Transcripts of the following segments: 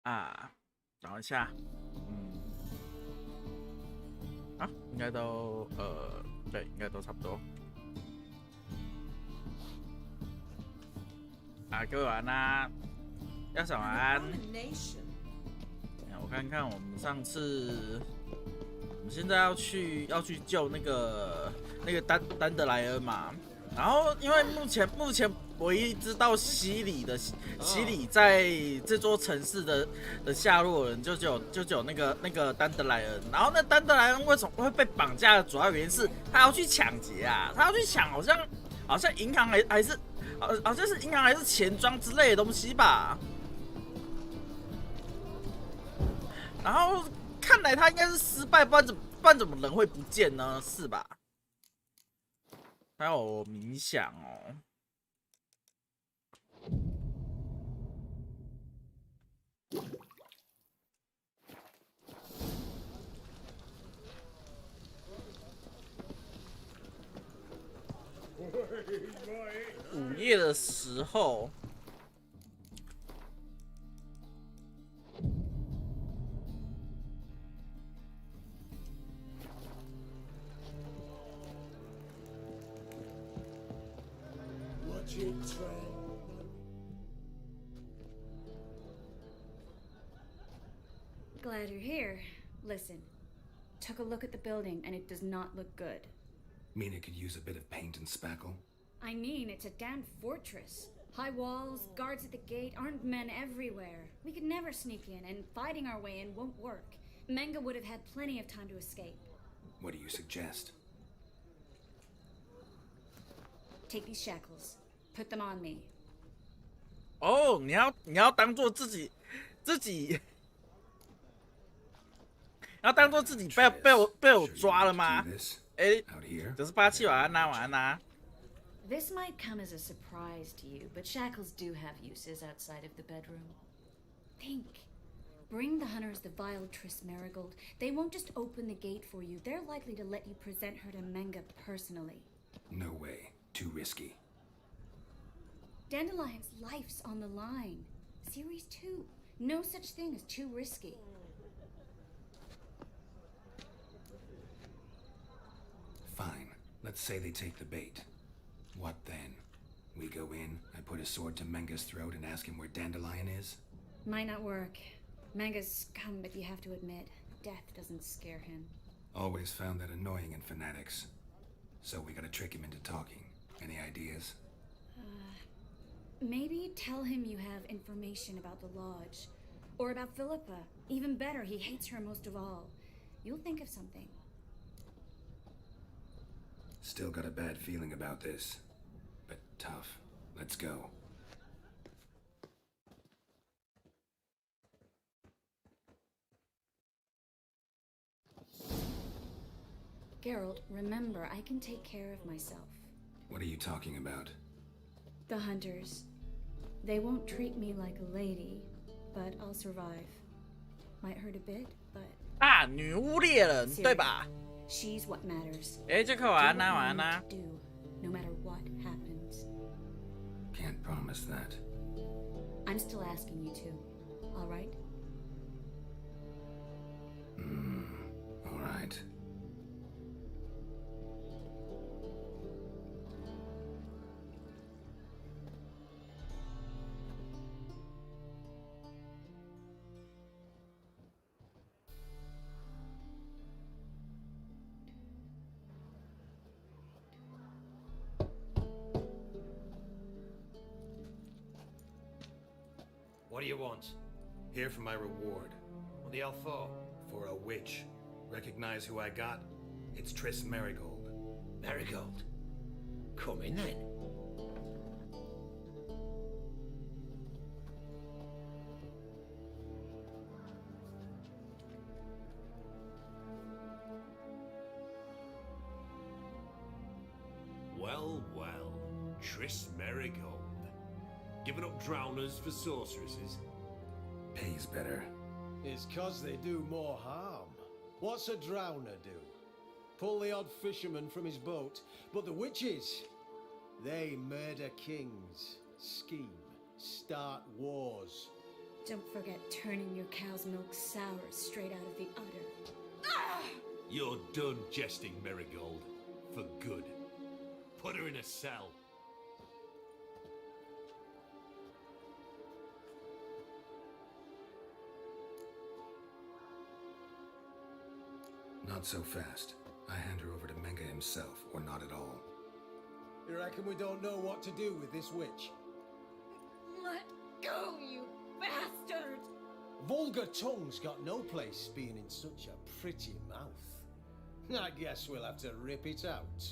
啊，等一下，应该都对，应该都差不多。各位晚安啦，要想晚安。我看看我们上次，我们现在要去救那个丹德莱恩嘛。然后因为目前唯一知道西里在这座城市的下落人就只有那个丹德莱恩。然后那丹德莱恩为什么会被绑架的主要原因是他要去抢劫啊，他要去抢好像银行还是好像是银行还是钱庄之类的东西吧。然后看来他应该是失败，不然怎么人会不见呢？是吧？还有冥想哦。午夜的时候。Glad you're here. Listen, took a look at the building and it does not look good. Mean it could use a bit of paint and spackle? I mean, it's a damn fortress. High walls, guards at the gate, armed men everywhere. We could never sneak in, and fighting our way in won't work. Menga would have had plenty of time to escape. What do you suggest? Take these shackles. Put them on me. 哦，你要当做自己，要当做自己被我抓了吗？哎，可是8-7晚安呐，晚安呐。This might come as a surprise to you, but shackles do have uses outside of the bedroom. Think. Bring the hunters the vile Triss Marigold. They won't just open the gate for you. They're likely to let you present her to Menga personally. No way. Too risky. Dandelion's life's on the line. Series 2. No such thing as too risky. Fine. Let's say they take the bait. What then? We go in, I put a sword to Menga's throat and ask him where Dandelion is? Might not work. Menga's scum, but you have to admit, death doesn't scare him. Always found that annoying in fanatics. So we gotta trick him into talking. Any ideas? Maybe tell him you have information about the Lodge. Or about Philippa. Even better, he hates her most of all. You'll think of something. Still got a bad feeling about this. But tough. Let's go. Geralt, remember, I can take care of myself. What are you talking about? The hunters. They won't treat me like a lady, but I'll survive. Might hurt a bit, but... 女巫猎人，对吧？ She's what matters. 这个晚安呐，晚安呐。 Do, no matter what happens. Can't promise that. I'm still asking you to. All right? All right. What do you want? Here for my reward. What the hell for? For a witch. Recognize who I got? It's Triss Marigold. Marigold. Come in then. Well, well. Triss Marigold. Giving up drowners for sorceresses? Pays better. It's 'cause they do more harm. What's a drowner do? Pull the odd fisherman from his boat. But the witches, they murder kings, scheme, start wars. Don't forget turning your cow's milk sour straight out of the udder. You're done jesting, Marigold. For good. Put her in a cell. Not so fast. I hand her over to Menga himself, or not at all. You reckon we don't know what to do with this witch? Let go, you bastard! Vulgar tongue's got no place being in such a pretty mouth. I guess we'll have to rip it out.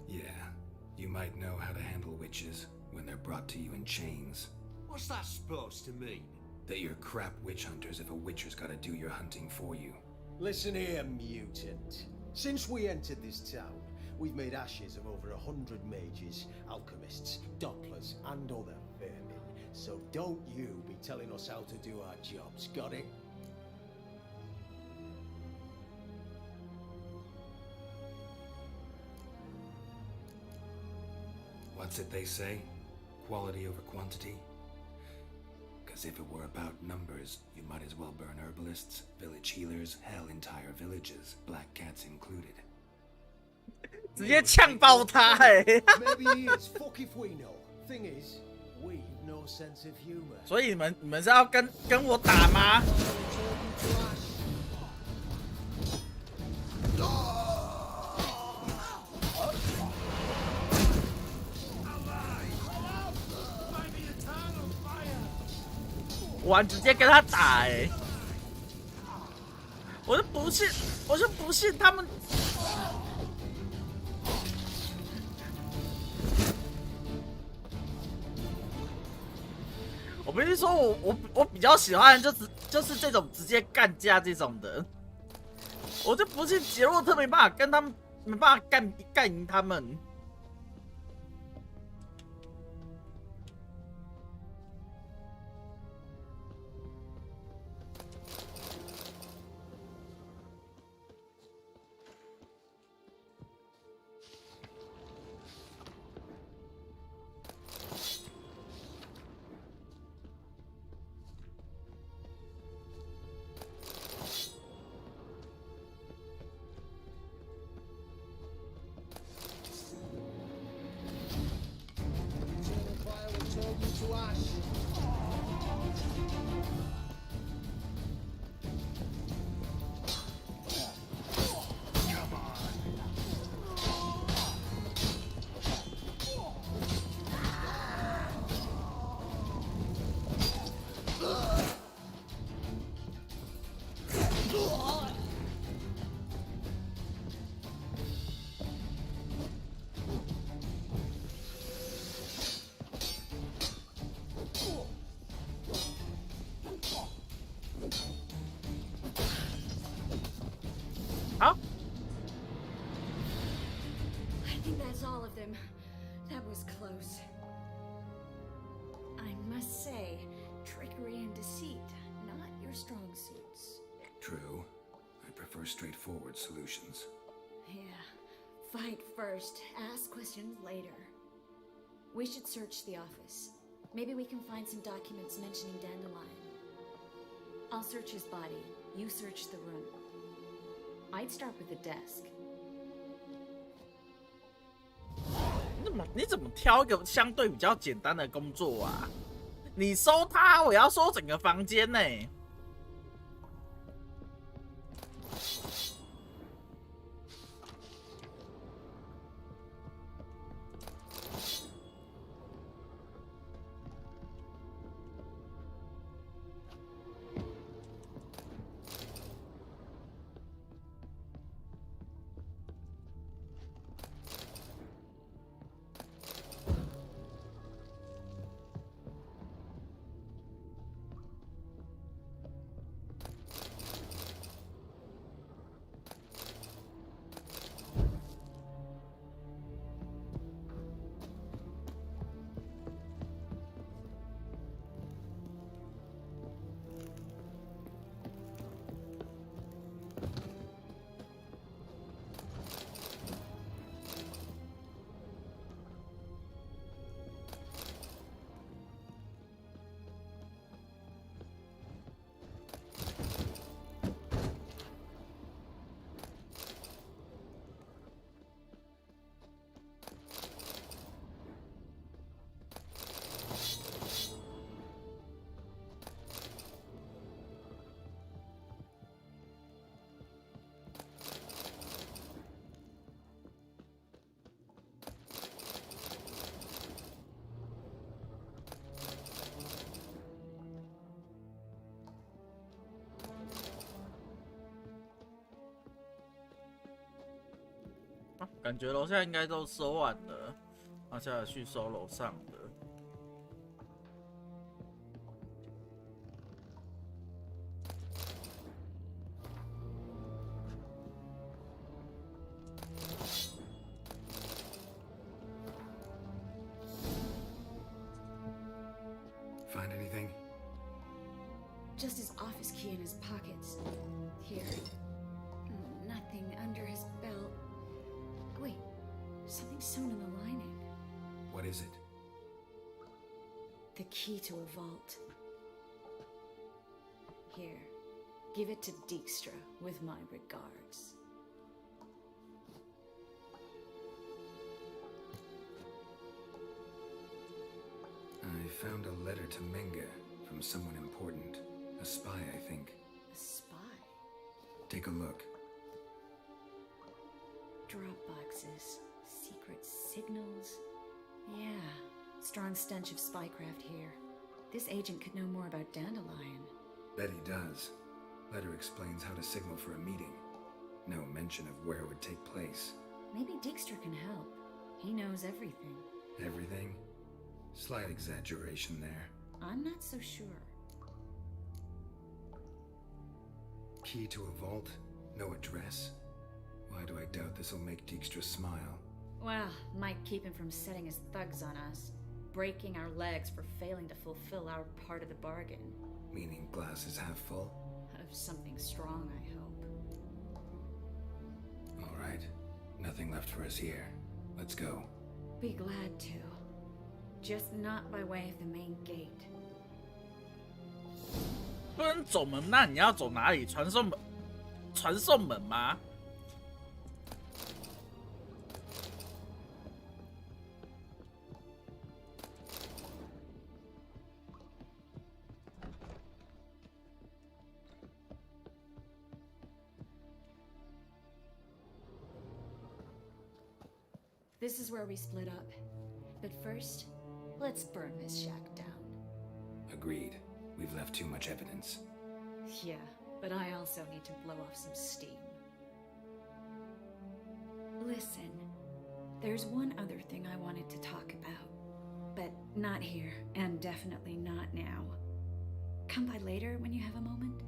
Yeah, you might know how to handle witches when they're brought to you in chains. What's that supposed to mean? That you're crap witch hunters if a witcher's gotta do your hunting for you. Listen here, mutant. Since we entered this town, we've made ashes of over 100 mages, alchemists, dopplers, and other vermin. So don't you be telling us how to do our jobs, got it? What's it they say? Quality over quantity? Because if it were about numbers, you might as well burn herbalists, village healers, hell, entire villages, black cats included. 直接呛爆他Maybe he is. Fuck if we know. Thing is, we've no sense of humor. 所以你们是要跟我打吗？我直接跟他打我就不信他们。我必须说我比较喜欢就是这种直接干架这种的，我就不信杰洛特没办法干赢他们。好。I think that's all of them. That was close. I must say, trickery and deceit, not your strong suits. True. I prefer straightforward solutions. Yeah. Fight first, ask questions later. We should search the office. Maybe we can find some documents mentioning Dandelion. I'll search his body. You search the room. I'd start with the desk. 你怎么挑一个相对比较简单的工作啊？你收他，我要收整个房间呢。感觉楼下应该都收完了，那下来去收楼上的。Find anything? Just his office key in his pockets. Here. Nothing under his belt. Wait, something's sewn in the lining. What is it? The key to a vault. Here, give it to Dijkstra with my regards. I found a letter to Menge from someone important. A spy, I think. A spy? Take a look. Drop boxes, secret signals. Yeah, strong stench of spycraft here. This agent could know more about Dandelion. Bet he does. Letter explains how to signal for a meeting. No mention of where it would take place. Maybe Dijkstra can help. He knows everything. Everything? Slight exaggeration there. I'm not so sure. Key to a vault? No address? Why do I doubt this'll make Dijkstra smile? Well, might keep him from setting his thugs on us. Breaking our legs for failing to fulfill our part of the bargain. Meaning glass is half full? Of something strong, I hope. All right. Nothing left for us here. Let's go. Be glad to. Just not by way of the main gate. 不能走门，那你要走哪里？传送门？传送门吗？ This is where we split up. But first, let's burn this shack down. Agreed. We've left too much evidence. Yeah, but I also need to blow off some steam. Listen, there's one other thing I wanted to talk about. But not here, and definitely not now. Come by later when you have a moment?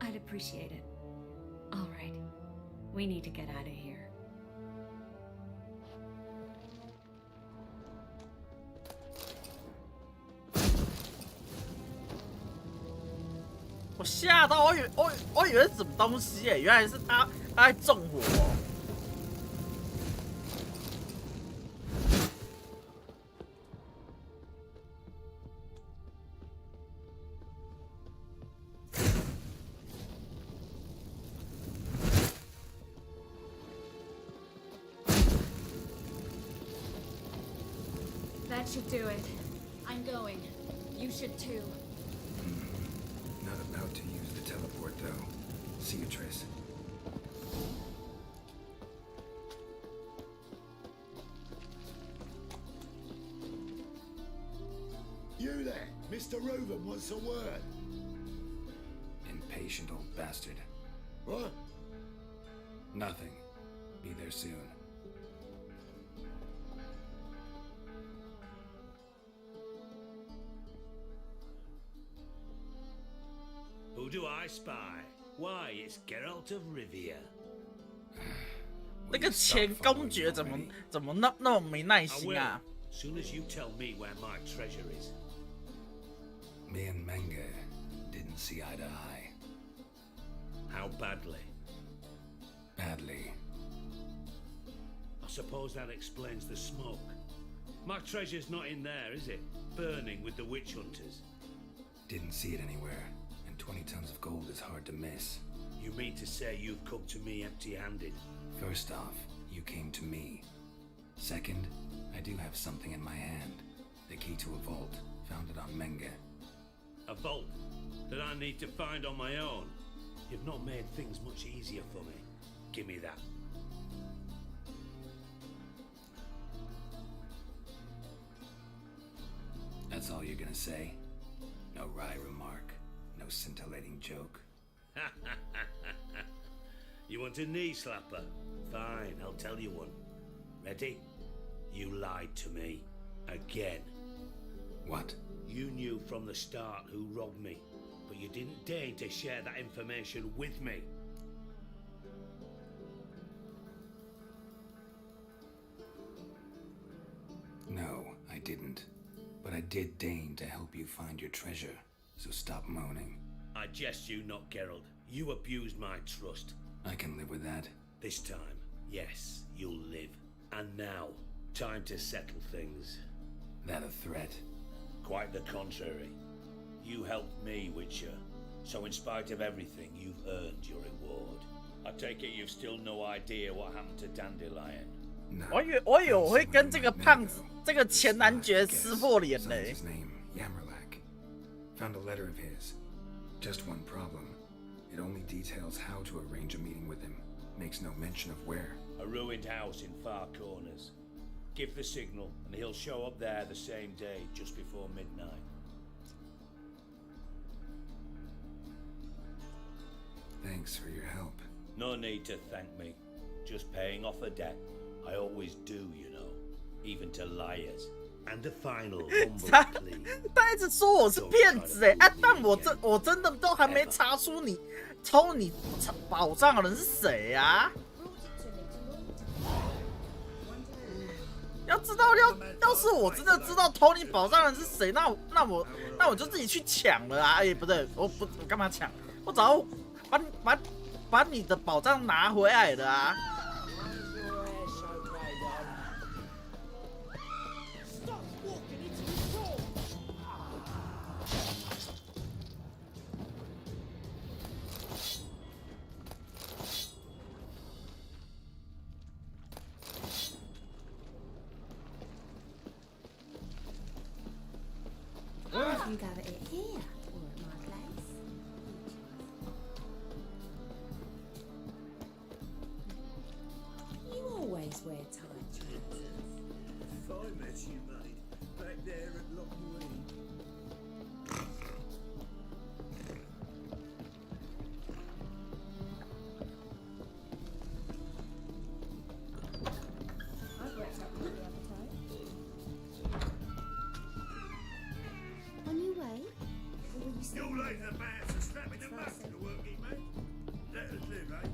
I'd appreciate it. All right, we need to get out of here. 我吓到，我以为是什么东西耶，原来是他在纵火。That should do it. I'm going. You should too. Not about to use the teleport, though. See you, Triss. You there, Mr. Reuben wants a word. Impatient old bastard. What? Nothing. Be there soon. Who do I spy? Why, it's Geralt of Rivia. 那个前公爵怎么那么没耐 I 心 will, 啊？ soon as you tell me where my treasure is. Me and Menge didn't see eye to eye. How badly? Badly. I suppose that explains the smoke. My treasure's not in there, is it? Burning with the witch hunters. Didn't see it anywhere. And 20 tons of gold is hard to miss. You mean to say you've come to me empty-handed? First off, you came to me. Second, I do have something in my hand. The key to a vault, found it on Menge. A vault that I need to find on my own? You've not made things much easier for me. Give me that. That's all you're gonna say? No wry remark, no scintillating joke. You want a knee slapper? Fine, I'll tell you one. Ready? You lied to me. Again. What? You knew from the start who robbed me, but you didn't deign to share that information with me. No, I didn't. But I did deign to help you find your treasure, so stop moaning. I jest you not, Geralt. You abused my trust. I can live with that. This time, yes, you'll live. And now, time to settle things. That a threat? Quite the contrary. You helped me, Witcher. So in spite of everything, you've earned your reward. I take it you've still no idea what happened to Dandelion. No. 我以为我会跟这个胖子、这个前男爵撕破脸嘞。 His name, Yamerlak. Found a letter of his. Just one problem. It only details how to arrange a meeting with him. Makes no mention of where. A ruined house in Far Corners. Give the signal, and he'll show up there the same day, just before midnight. Thanks for your help. No need to thank me. Just paying off a debt. I always do, you know. Even to liars. And a final humble 他一直说我是骗子哎，但我真的都还没查出你偷你宝藏的人是谁呀？要知道要是我真的知道偷你宝藏的人是谁，那我就自己去抢了啊！哎，不对，我干嘛抢？我早把你的宝藏拿回来了啊！ You got it here, or at my place. You always wear tight trousers. Fine mess you made. Back there at Lockwood. I've worked up the other time. On your way? Or will you stay? You laid the man to strap me to most of the work he made. Let us live, eh?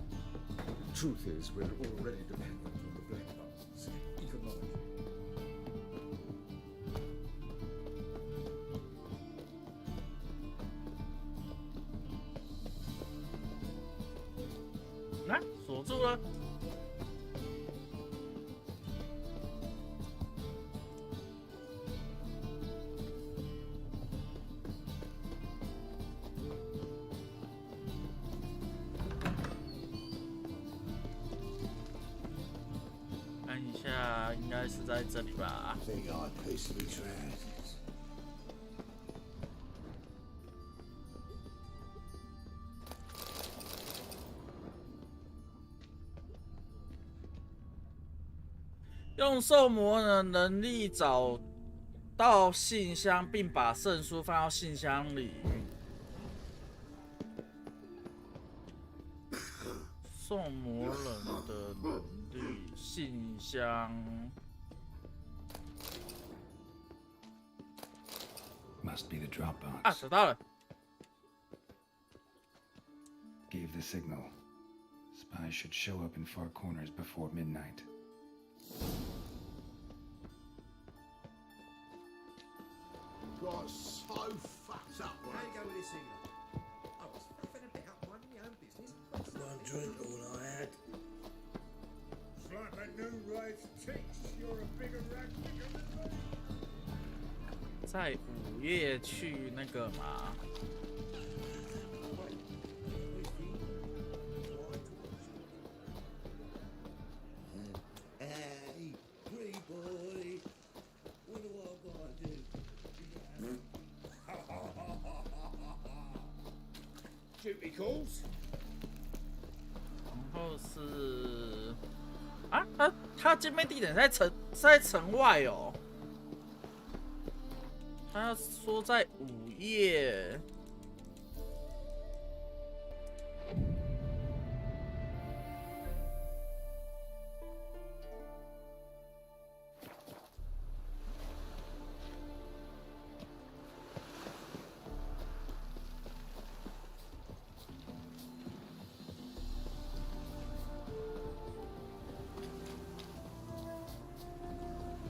Truth is, we're already dependent on the black buttons, economically. Nah, 锁住了。看一下，应该是在这里吧。 Think I'd peacefully trousers. 用兽魔的能力找到信箱，并把圣书放到信箱里。兽魔人的能力，信箱。 Must be the drop 啊， box. 找到了。 Gave the signal. Spies should show up in Far Corners before midnight. Got so fucked up. How you go with this singer? I was faffing about minding my own business. One drink, all I had. It's like a new race teach. You're a bigger rat bigger than me. 在午夜去那个嘛， Hey, pretty boy. What do I gotta do? Duty calls. 然后是啊，他见面地点在城外哦。他说在午夜。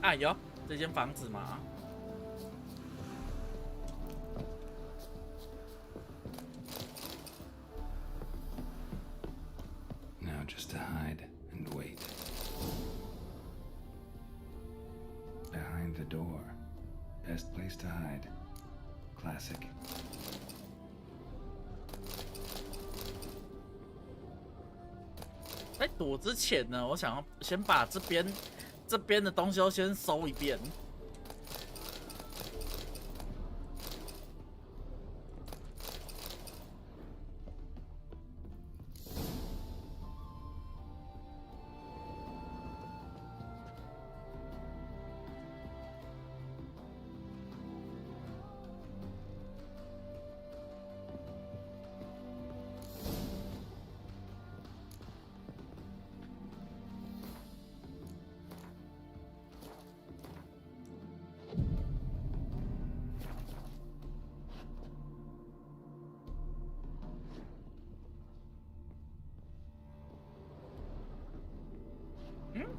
啊，有这间房子吗？ Now just to hide and wait. Behind the door. Best place to hide. Classic. 在躲之前呢，我想要先把这边的东西都先收一遍。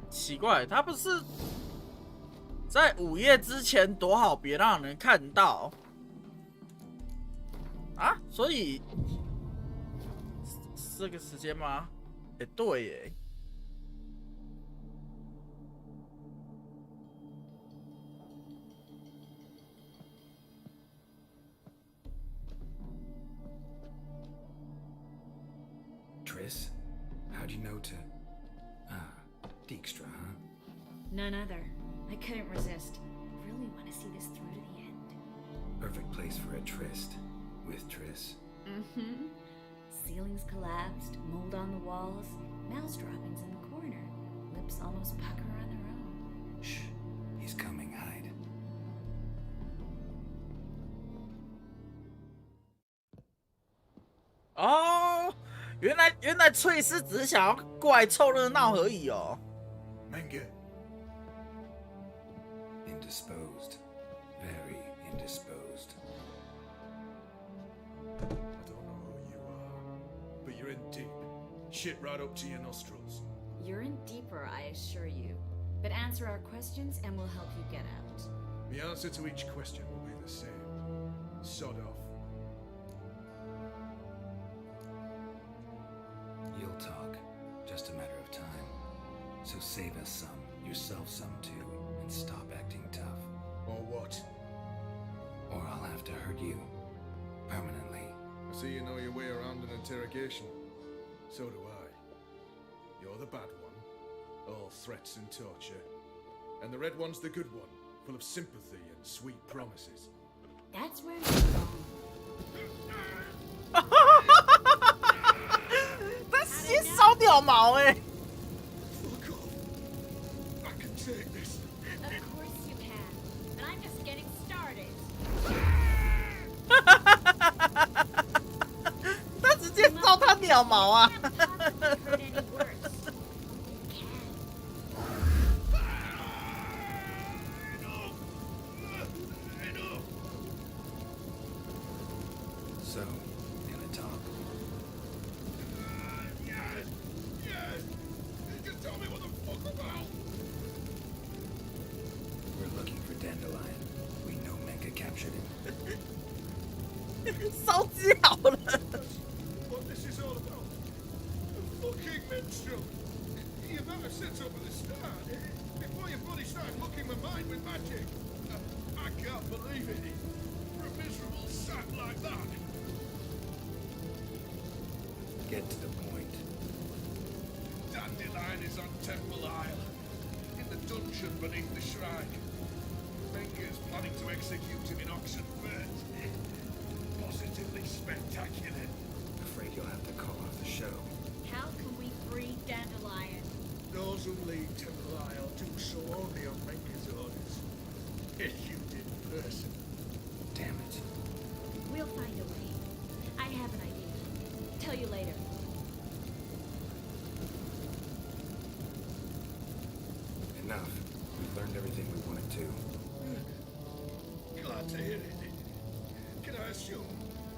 奇怪，他不是在午夜之前躲好，别让人看到啊？所以是这个时间吗？哎，对耶。Triss? How'd you know to... Dijkstra, huh? None other. I couldn't resist. Really want to see this through to the end. Perfect place for a tryst. With Triss. Mm-hmm. Ceilings collapsed, mold on the walls, mouse droppings in the corner. Lips almost pucker on their own. Shh. He's coming, hide. Oh, 原来翠丝只是想要过来凑热闹而已哦。Menge. Indisposed. Very indisposed. I don't know who you are, but you're in deep. Shit right up to your nostrils. You're in deeper, I assure you. But answer our questions and we'll help you get out. The answer to each question will be the same. Sod off. You'll talk. Just a matter of time. So save us some, yourself some too, and stop acting tough. Or what? Or I'll have to hurt you. Permanently. I see you know your way around an interrogation. So do I. You're the bad one. All threats and torture. And the red one's the good one, full of sympathy and sweet promises. That's where you're wrong. 他先烧掉毛哎。 Fuck off. I can take this. Of course you can. But I'm just getting started. 他直接烧他鸟毛啊！ Hurt any worse. You So, gonna talk. Yes! Yes! Just tell me what the fuck about! We're looking for Dandelion. We know Menka captured him. 烧鸡好了。 What this is all about? Fucking minstrel! You better set up at the start, before your body starts mucking my mind with magic. I can't believe it. For a miserable sap like that. Get to the point. Dandelion is on Temple Isle, in the dungeon beneath the shrine. Menka's planning to execute him in Oxenfurt. Positively spectacular. Afraid you'll have to call off the show. How can we free Dandelion? Those who leave Temple Isle do so only on Menka's orders. Executed in person. Damn it. We'll find a way. I have an idea. Tell you later. Enough. We've learned everything we wanted to. Glad to hear it. Can I assume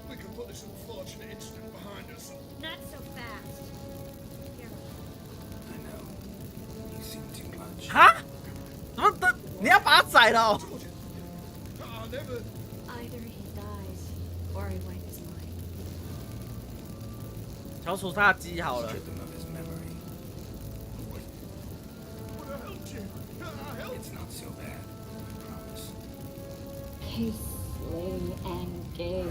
we can put this unfortunate incident behind us? Not so fast. Here. I know. You seem too much. 哈？怎么的？宰了。I never. Either he dies, or I wipe his mind. 调除他的记忆好了。 Strip him of his memory. But I helped you. I helped. It's not so bad, I promise. Peace, lady, and gay.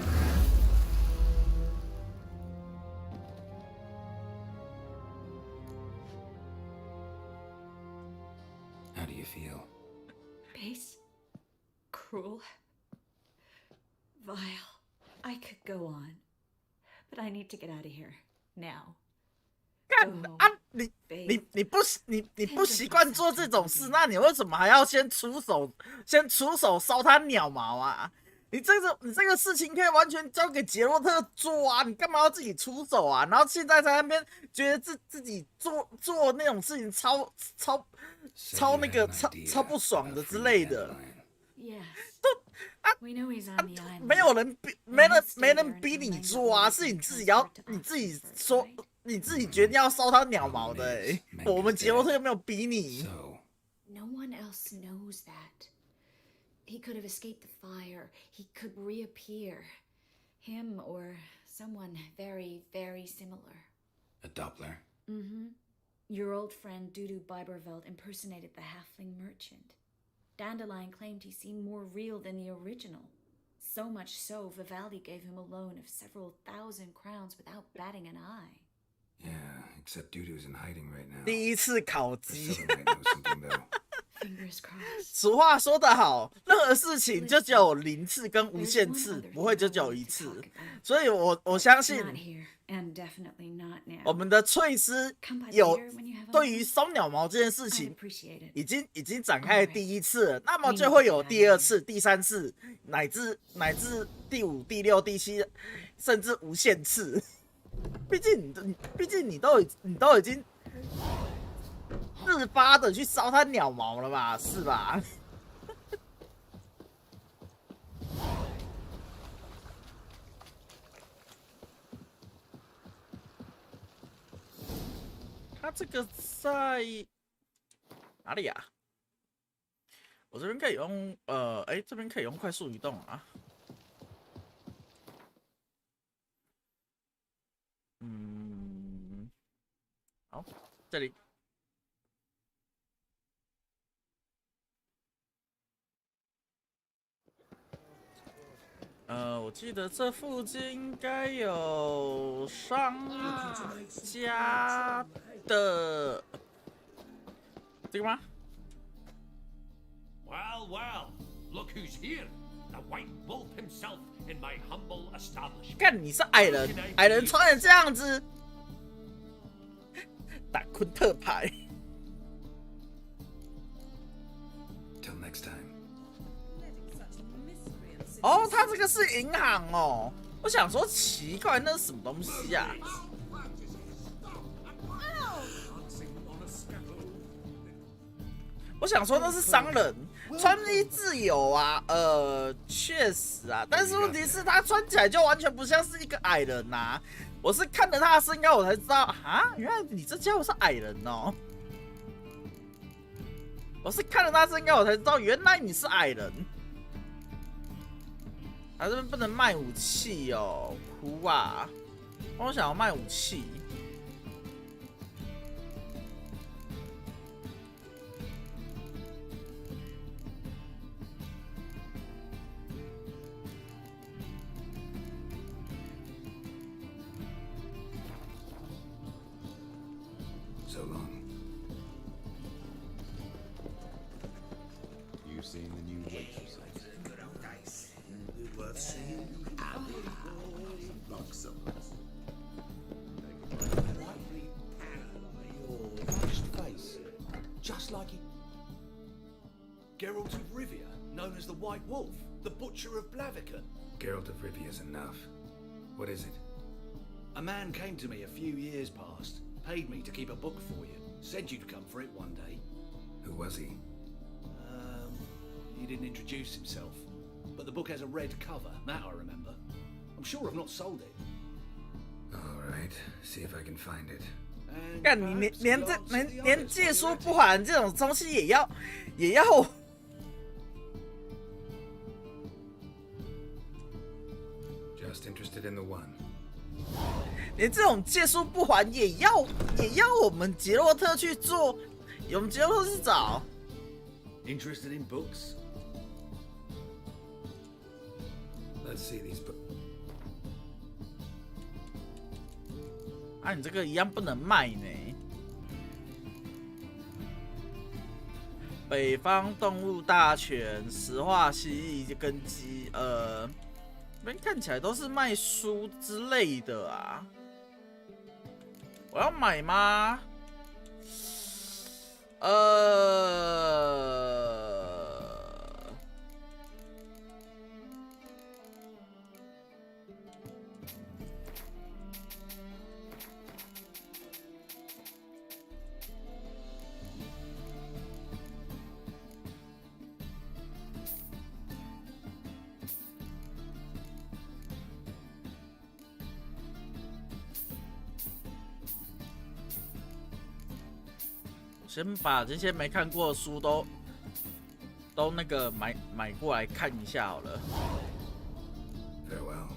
How do you feel? Base, cruel, vile. I could go on, but I need to get out of here now. 干啊！你不习惯做这种事，那你为什么还要先出手烧他鸟毛啊？你这个事情可以完全交给杰洛特做啊，你干嘛要自己出手啊？然后现在在那边觉得自己做那种事情超那个超不爽的之类的。 Yes. 都啊 We know he's on the island. 没人逼你做啊，是你自己说。 你自己决定要烧他鸟毛的、欸，我们杰洛特又没有逼你。 So, No one else knows that. He could have escaped the fire. He could reappear. Him or someone very, very similar. a Doppler. Mm-hmm. Your old friend Dudu Biberveld impersonated the halfling merchant. Dandelion claimed he seemed more real than the original. So much so, Vivaldi gave him a loan of several thousand crowns without batting an eye. Yeah, except Dudu's in hiding right now. 第一次烤鸡。 Priscilla might know something though. Fingers crossed. 俗话说得好，任何事情就只有零次跟无限次，不会就只有一次。所以我相信 Not here, and definitely not now. 我们的翠丝 Come by 有 later when you have a 对于 moment. 烧鸟毛这件事 I'd 情 appreciate it. 已经展开了第一次了，那么就会有第二次、第三次，乃至第五、第六、第七，甚至无限次。毕竟你都已经日发的去烧他鸟毛了吧，是吧？他这个在哪里啊？我这边可以用这边可以用快速移动啊。好，这里。我记得这附近应该有商家的这个吗？ Well, well, look who's here. The White Wolf himself in my humble establishment. 看你是矮人，矮人穿成这样子，打昆特牌。 Till next time. 哦，他这个是银行哦。我想说奇怪，那是什么东西啊？我想说那是商人，穿衣自由啊，确实啊，但是问题是他穿起来就完全不像是一个矮人呐、啊。我是看着他的身高我才知道啊，原来你这家伙是矮人哦。我是看着他身高我才知道，原来你是矮人。 啊，这边不能卖武器哦，哭啊！我想要卖武器。So long. You've seen the new waitress. Worth seeing. Like some. Your washed face, just like it. Geralt of Rivia, known as the White Wolf, the Butcher of Blaviken. Geralt of Rivia's enough. What is it? A man came to me a few years past, paid me to keep a book for you, said you'd come for it one day. Who was he? He didn't introduce himself, but the book has a red cover, that I remember. I'm sure I've not sold it. All right, see if I can find it. 干你连借书不还这种东西也要 just interested in the one. 连这种借书不还也要我们杰洛特去做，我们杰洛特去找。Interested in books? Let's see these books. 啊，你这个一样不能卖呢。北方动物大全、石化蜥蜴根基，这边看起来都是卖书之类的啊。我要买吗？先把这些没看过的书都那个买过来看一下好了。Farewell.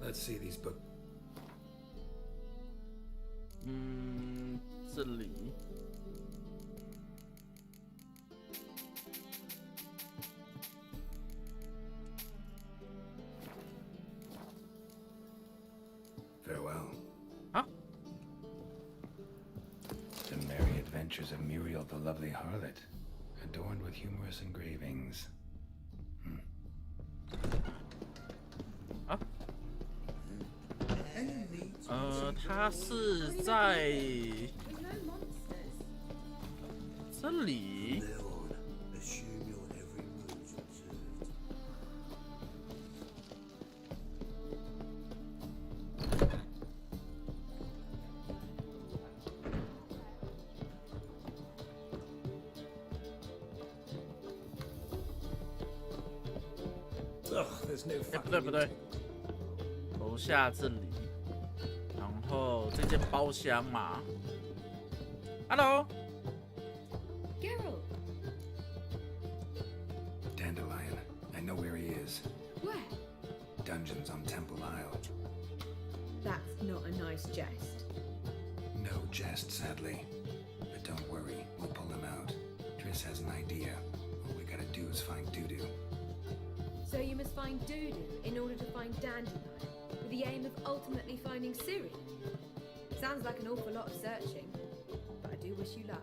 Let's see these books. 这里。Farewell. 啊 The merry adventures of Muriel the lovely harlot, adorned with humorous engravings. 它是在这里。不对，楼下这里。然后这间包厢嘛 ，Hello， Geralt. Dandelion, I know where he is. Where? Dungeons on Temple Isle. That's not a nice jest. No jest, sadly. But don't worry, we'll pull him out. Triss has an idea. All we gotta do is find Dudu. So you must find Dudu in order to find Dandelion, with the aim of ultimately finding Ciri. Sounds like an awful lot of searching, but I do wish you luck.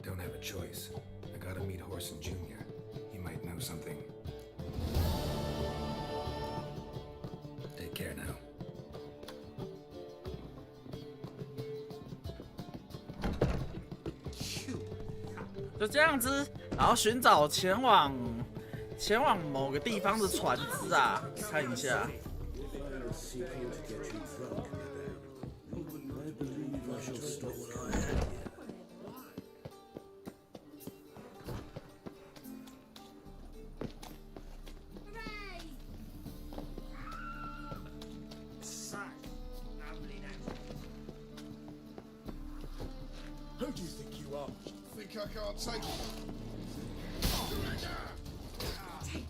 Don't have a choice. I gotta meet Horson Jr. He might know something. Take care now. 就这样子，然后寻找前往某个地方的船只啊，看一下。Who do you think you are? Think I can't take it? Take.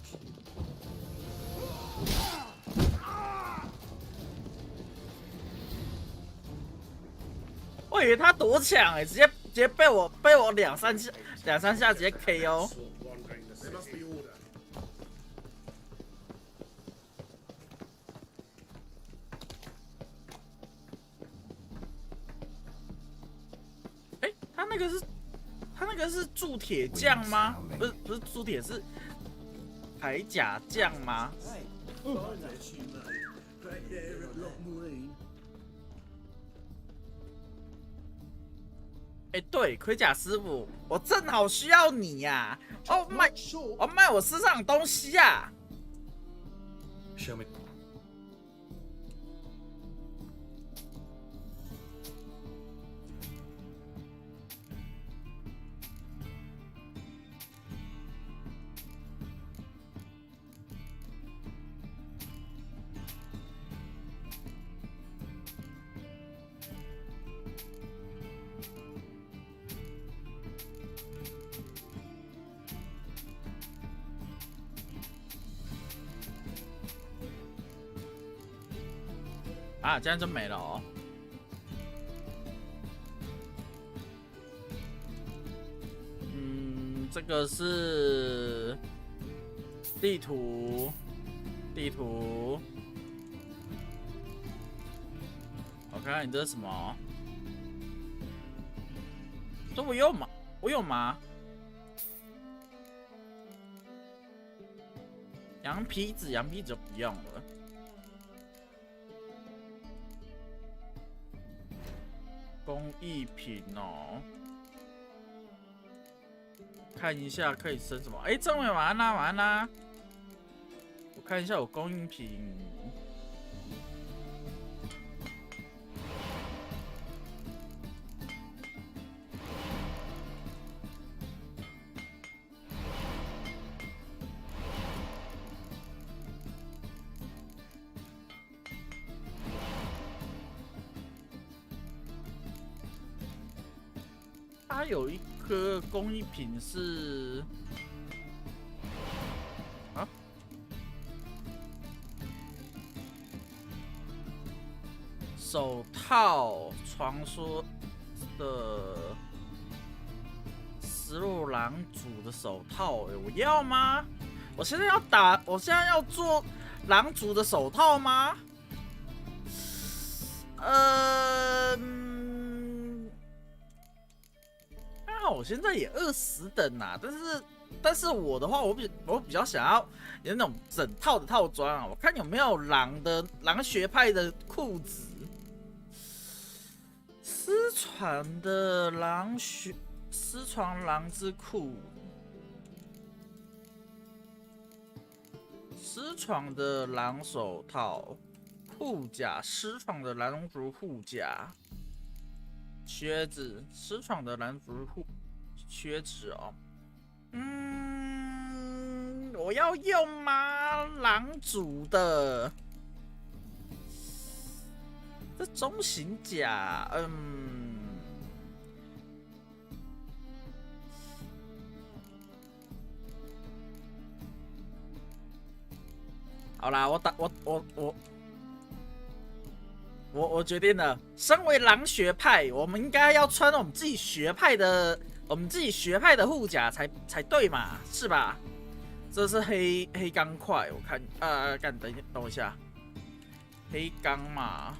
我以为他多强直接被我两三下直接 KO。There must be order. 他那个是铸铁匠吗？不是铸铁，是铠甲匠吗？对，盔甲师傅，我正好需要你呀！卖我身上的东西呀！ Show me. 啊，这样就没了哦。这个是地图，我看看你这是什么？这我有吗？羊皮纸就不用了。工艺品哦，看一下可以升什么？哎，这没完啦！我看一下我工艺品。它有一个工艺品是啊，手套，传说的石路狼主的手套，我要吗？我现在要做狼主的手套吗？我现在也20等啦，但是我的话，我比较想要有那种整套的套装啊。我看有没有狼学派的裤子，私传的狼之裤，私闯的狼手套，护甲，私闯的狼族护甲。靴子，私闯的蓝族靴子哦，我要用吗？狼族的，这中型甲，好啦，我决定了，身为狼学派，我们应该要穿我们自己学派的护甲才对嘛，是吧？这是黑钢块，我看等我一下，黑钢嘛，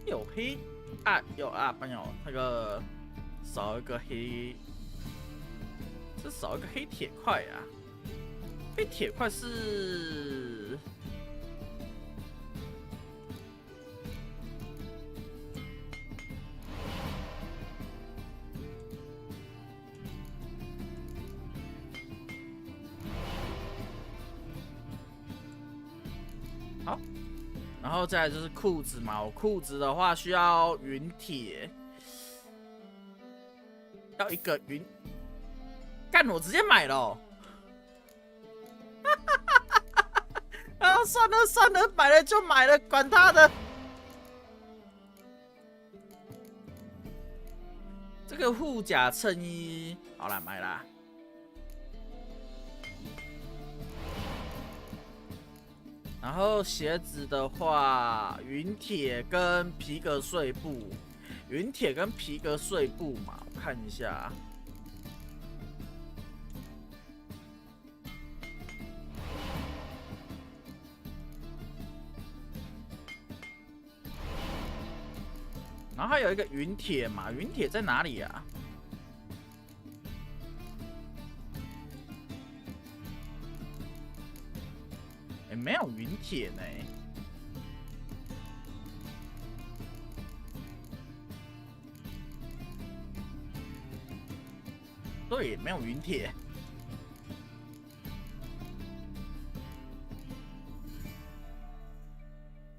有黑啊，没有那个。少一个黑，这少一个黑铁块啊！黑铁块是好，然后再来就是裤子嘛。我裤子的话需要云铁。要一个云，干我直接买了、哦，啊算了，买了就买了，管他的。这个护甲衬衣，好啦，买啦。然后鞋子的话，云铁跟皮革碎布，嘛。看一下，然后还有一个云铁嘛，云铁在哪里啊？没有云铁呢。对，没有云铁。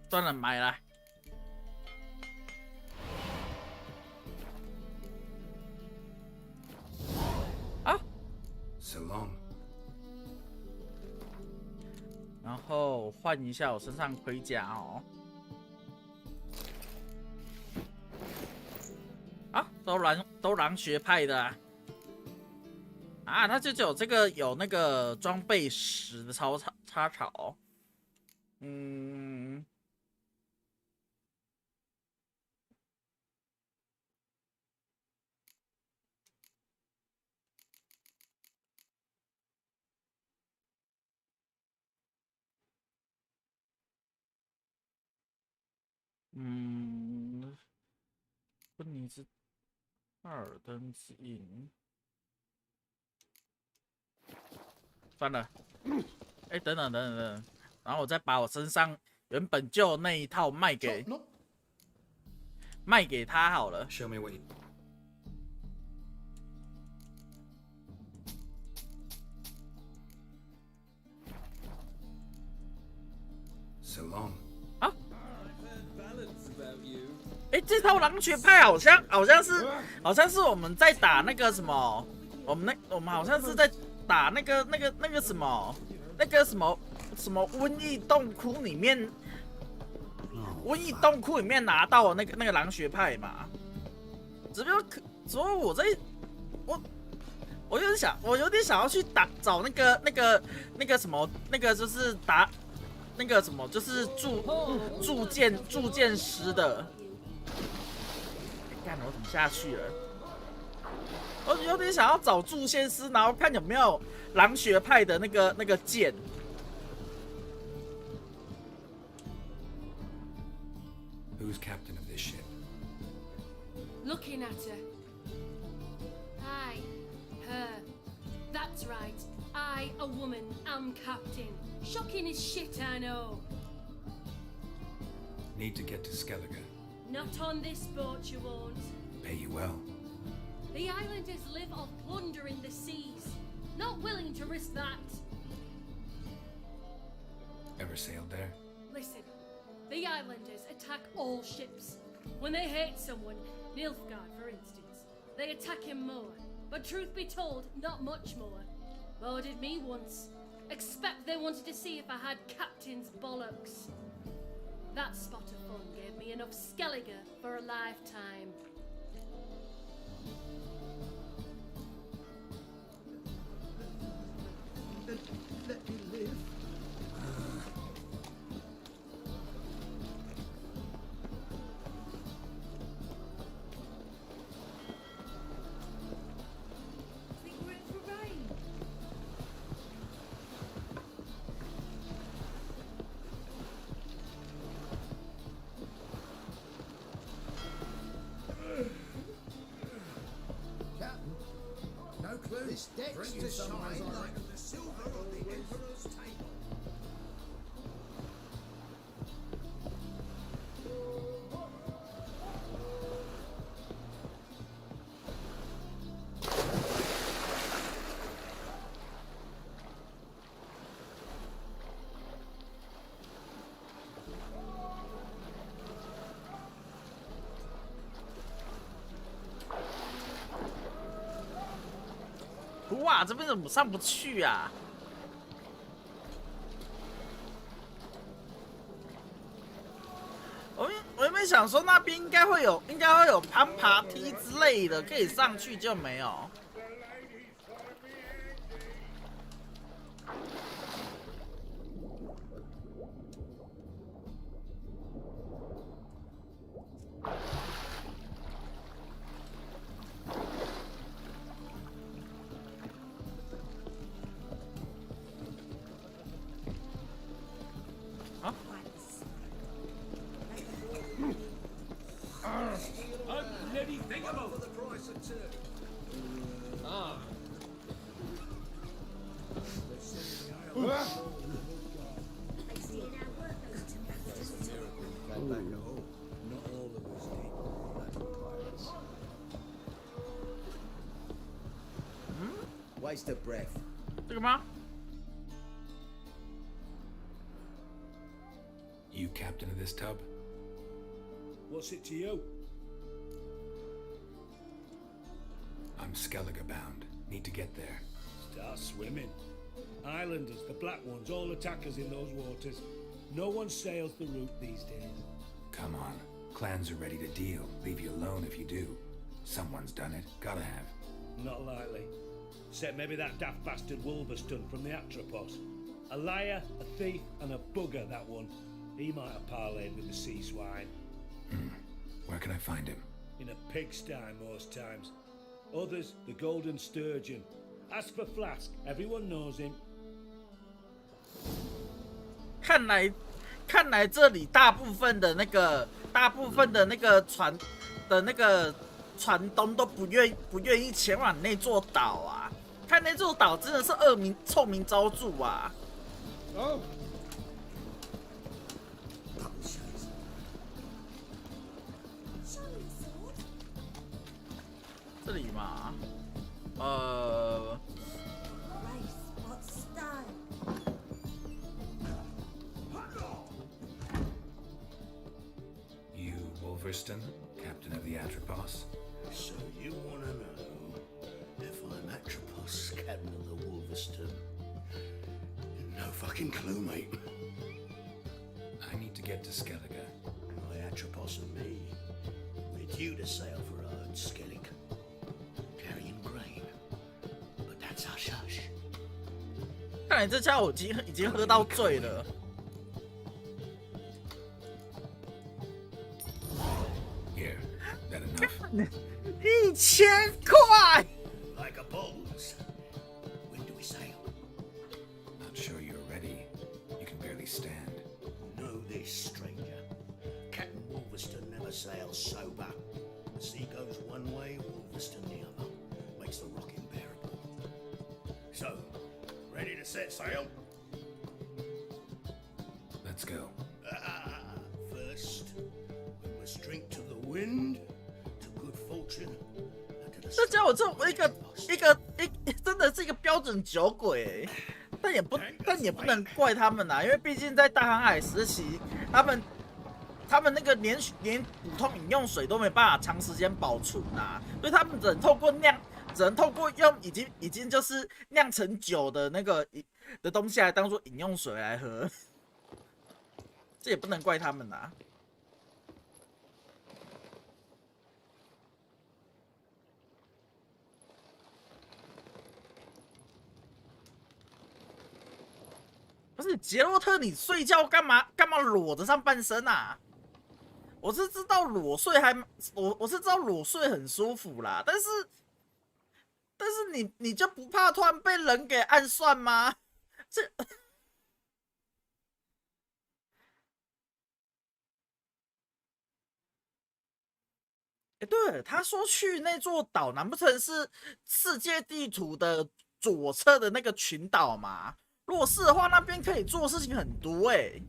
算了，买了。啊 So long. 然后换一下我身上盔甲哦。啊，都狼学派的啊！啊，他就有这个有那个装备10的插槽。芬尼兹帕尔登指引。算了，哎，等等，然后我再把我身上原本就那一套卖给他好了。Show me what you. So long. 啊？哎，这套狼学派好像是我们在打那个什么，我们好像是在打那个什么瘟疫洞窟里面拿到的那个狼学派嘛。只不过我有点想要去找那个什么就是打那个什么就是铸剑师的。干，我怎么下去了？我有点想要找铸剑师，然后看有没有狼学派的那个剑。Who's captain of this ship? Looking at her. I, her. That's right. I, a woman, am captain. Shocking as shit, I know. Need to get to Skellige. Not on this boat, you won't. Pay you well. The islanders live off plundering the seas. Not willing to risk that. Ever sailed there? Listen, the islanders attack all ships. When they hate someone, Nilfgaard for instance, they attack him more. But truth be told, not much more. Boarded me once. Expect they wanted to see if I had captain's bollocks. That spot of fun gave me enough Skellige for a lifetime. Let me live. Think we're in for rain. Captain, no clue. This deck's Bring to in some shine eyes, I like reckon. the silver on the Emperor's table.哇，这边怎么上不去啊？我原本想说那边应该会有攀爬梯之类的可以上去，就没有。Bloody thing about For the price of two. Ah. Came back at all. Not all of us did. Bloody pirates. waste of breath. 这个吗？ You captain of this tub? What's it to you? I'm Skellige bound. Need to get there. Start swimming. Islanders, the black ones, all attackers in those waters. No one sails the route these days. Come on. Clans are ready to deal. Leave you alone if you do. Someone's done it. Gotta have. Not likely. Except maybe that daft bastard Wolverstone from the Atropos. A liar, a thief, and a bugger, that one. He might have parlayed with the sea swine. Where can I find him? In a pigsty most times. Others, the golden sturgeon. Ask for Flask. Everyone knows him. 看来这里大部分的那个船的那个船东都不愿意前往那座岛啊！看那座岛真的是臭名昭著啊！Oh. 这里嘛，You Wolverstone, captain of the Atropos? So you want to know if I'm Atropos, captain of the Wolverstone? No fucking clue, mate. I need to get to Skellige. My Atropos and me, we're due to sail for our own Skellig, carrying grain. But that's hush hush. 看来这家伙已经喝到醉了。 Here, that enough? 1000块。 Like a bulls. When do we sail? Not sure you're ready. You can barely stand. Know this, stranger. Captain Wolverstone never sails sober. The sea goes one way, Wolverstone the other. Makes the rocking bearable. So, ready to set sail? Let's go. First, we must drink to the wind, to good fortune, and to the 这家伙这真的是一个标准酒鬼，但也不能怪他们啦，因为毕竟在大航海时期，他们那个连普通饮用水都没办法长时间保存呐，所以他们只能透过用已经就是酿成酒的那个的东西来当做饮用水来喝，这也不能怪他们啦。 不是杰洛特，你睡觉干嘛裸着上半身啊？我是知道裸睡我是知道裸睡很舒服啦，但是你就不怕突然被人给暗算吗？这，对，他说去那座岛，难不成是世界地图的左侧的那个群岛吗？ 如果是的话，那边可以做的事情很多欸。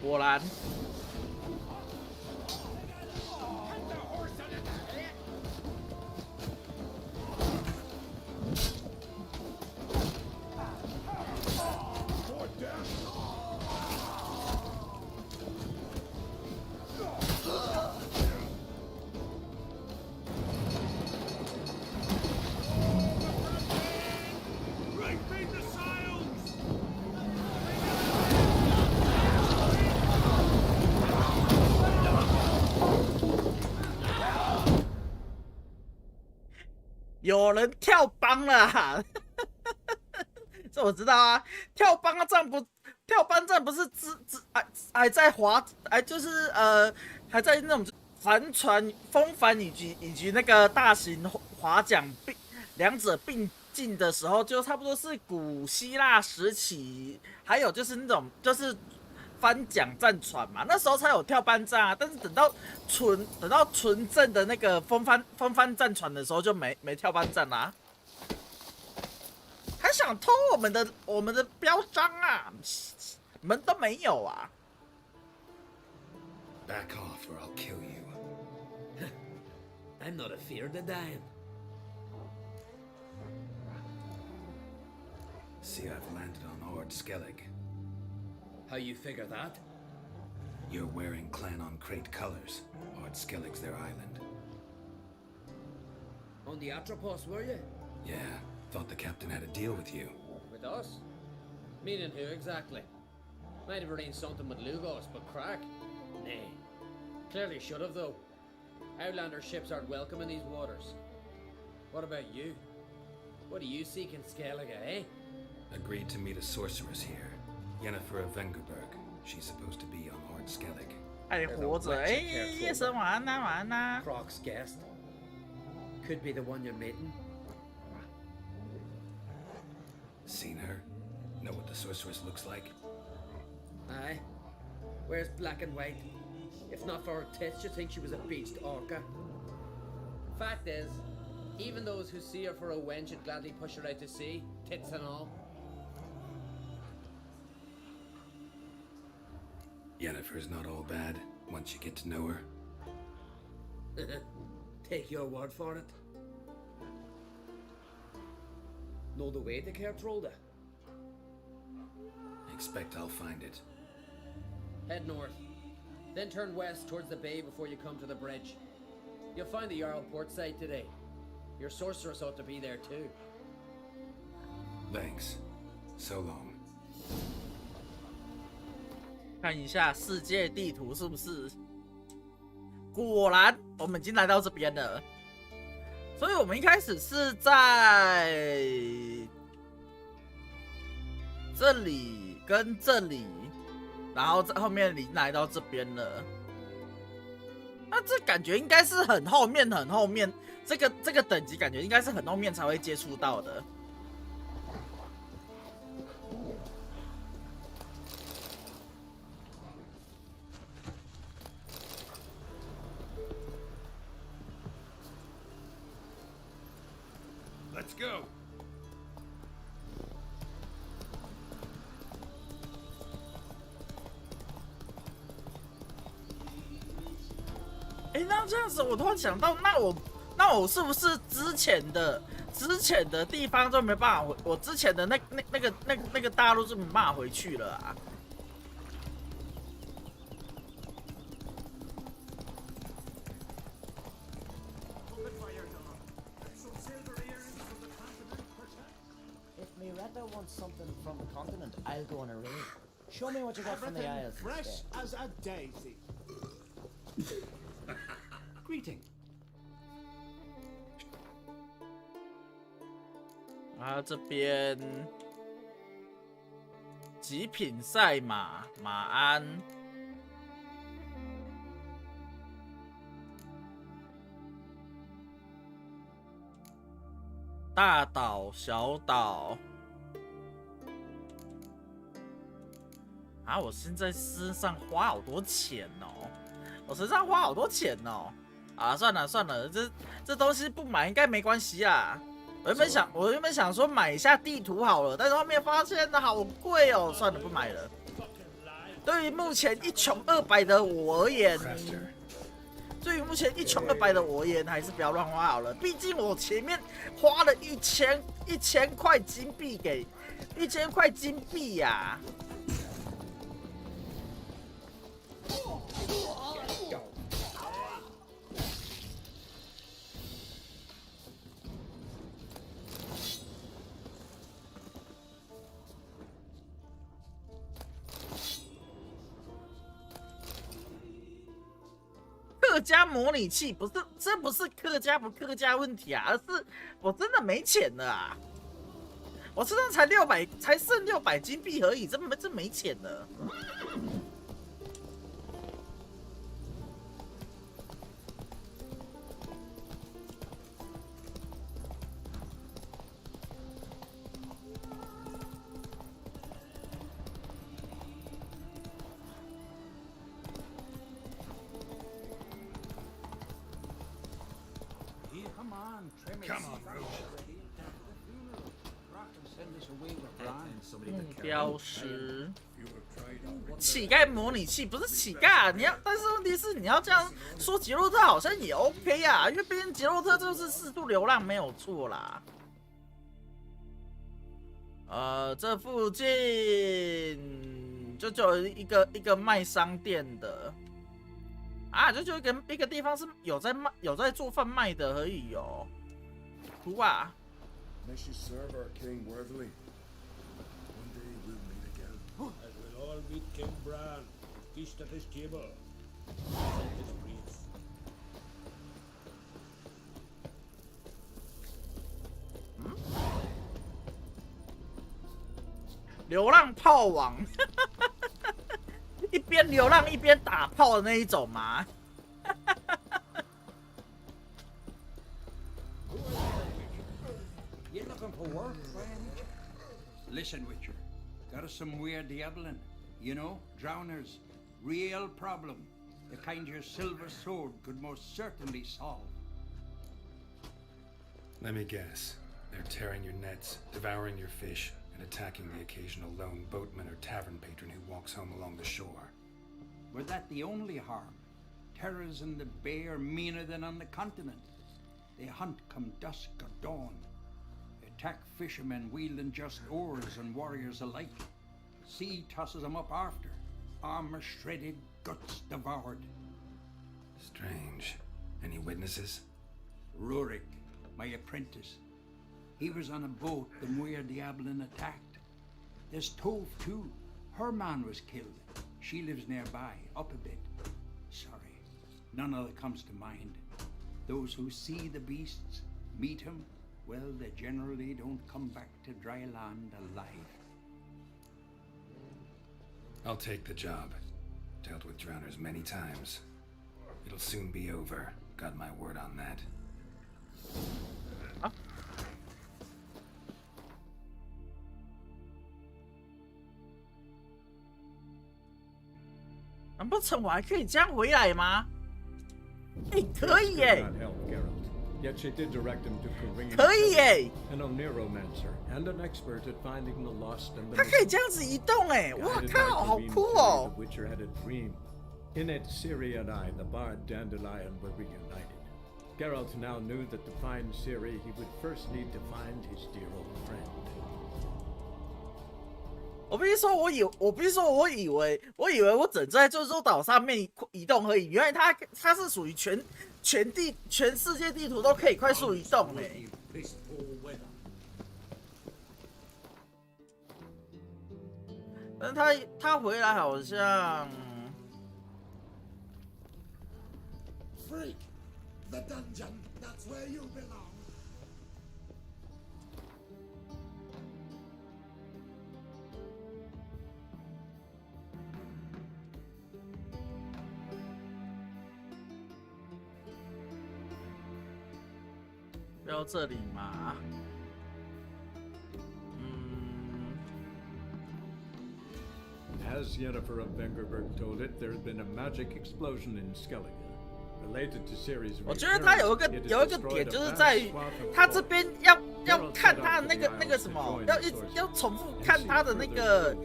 果然。 有人跳帮了、啊，这我知道啊。跳帮站不是还在就是还在那种帆船风帆以及那个大型划桨两者并进的时候，就差不多是古希腊时期，还有就是那种就是翻桨战船嘛，那时候才有跳班战啊。但是等到纯正的那个风帆战船的时候，就没跳班战啦、还想偷我们的标章啊，门都没有啊！ Back off or I'll kill you. I'm not afeard of dying. See, I've landed on Ord Skellig. How you figure that? You're wearing Clan on Crate colors. Ord Skellig's their island. On the Atropos, were you? Yeah, thought the captain had a deal with you. With us? Meaning who exactly? Might have arranged something with Lugos, but crack? Nay. Clearly should have, though. Outlander ships aren't welcome in these waters. What about you? What do you seek in Skellige, eh? Agreed to meet a sorceress here. Yennefer of Vengerberg. She's supposed to be on Ord Skellig. 还活着，哎，夜神晚安呐，晚安呐。Croc's guest. Could be the one you're meeting. Seen her? Know what the sorceress looks like? Aye. Wears black and white. If not for her tits, you'd think she was a beached orca. Fact is, even those who see her for a wench would gladly push her out to sea, tits and all. Yennefer's not all bad, once you get to know her. Take your word for it. Know the way to Kertrolda? Expect I'll find it. Head north. Then turn west towards the bay before you come to the bridge. You'll find the Jarl port site today. Your sorceress ought to be there too. Thanks. So long. 看一下世界地图是不是？果然，我们已经来到这边了。所以我们一开始是在这里跟这里，然后在后面来到这边了。那这感觉应该是很后面，这个等级感觉应该是很后面才会接触到的。Let's go. 哎，那这样子，我突然想到，那我是不是之前的地方就没办法我之前的那个大陆就没办法回去了啊？Want something from the continent, I'll go on a raid. Show me what you got from the Isles. Fresh as a daisy. Greeting. 啊，这边极品赛马鞍，大岛小岛。啊！我现在身上花好多钱哦，啊，算了，这东西不买应该没关系啊。我原本想说买一下地图好了，但是后面发现好贵哦，算了，不买了。对于目前一穷二白的我而言，还是不要乱花好了。毕竟我前面花了一千块金币给1000块金币呀。客家模拟器这不是客家不客家问题啊，而是我真的没钱了啊！我身上才剩600金币而已，这没钱了。目标师，乞丐模拟器不是乞丐，你要，但是问题是你要这样说杰洛特好像也 OK 啊，因为毕竟杰洛特就是四处流浪没有错啦。这附近就有一个卖商店的啊，就一个地方是有在做贩卖的而已哦。图啊。May she serve our king worthily. One day we'll meet again. As we'll all meet King Bran, feast at his table, and his priest. 流浪炮王，一边流浪一边打炮的那一种吗？You looking for work, friend? Listen, Witcher. Got us some weird diabling. You know, drowners. Real problem. The kind your silver sword could most certainly solve. Let me guess. They're tearing your nets, devouring your fish, and attacking the occasional lone boatman or tavern patron who walks home along the shore. Were that the only harm? Terrors in the bay are meaner than on the continent. They hunt come dusk or dawn. Attack fishermen wielding just oars and warriors alike. Sea tosses them up after. Armor shredded, guts devoured. Strange. Any witnesses? Rurik, my apprentice. He was on a boat the Muir Diablin attacked. There's Tove too. Her man was killed. She lives nearby, up a bit. Sorry, none other comes to mind. Those who see the beasts, meet him, well, they generally don't come back to dry land alive. I'll take the job. Dealt with drowners many times. It'll soon be over. Got my word on that. 难不成我还可以这样回来吗？哎，可以耶！ Yet she did direct him to Kareem, 可以耶！ an Oneromancer and an expert at finding the lost and the 他可以这样子移动哎！哇靠，好酷哦！ The Witcher had a dream. In it, Ciri and I, the bard Dandelion, were reunited. Geralt now knew that to find Ciri, he would first need to find his dear old friend. 我必须说，我以为我只在这座岛上面移动而已，原来它是属于全世界地图都可以快速移动诶。但他回来好像。Freak, the dungeon, that's where you belong. 要这里吗？As Yennefer of Vengerberg told it, there had been a magic explosion in Skellige. Related to Ciri's 我觉得他有一个点，就是在于他这边要看他的那个什么，要重复看他的那个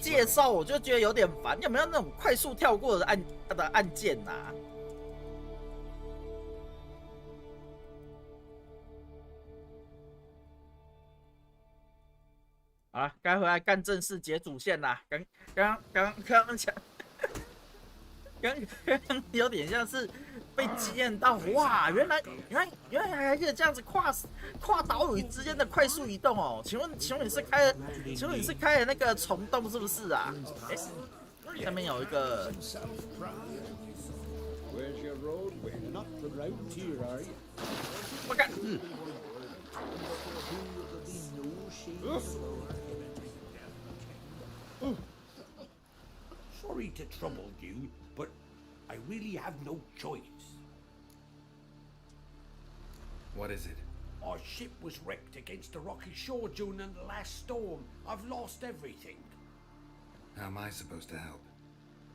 介绍，我就觉得有点烦。有没有那种快速跳过的按键啊？好了，该回来干正事解主线啦。刚讲，刚有点像是被惊艳到，哇！原来还可以这样子跨岛屿之间的快速移动哦。请问你是开了那个虫洞是不是啊？哎，下面有一个。我看。Sorry to trouble you, but I really have no choice. What is it? Our ship was wrecked against the rocky shore during the last storm. I've lost everything. How am I supposed to help?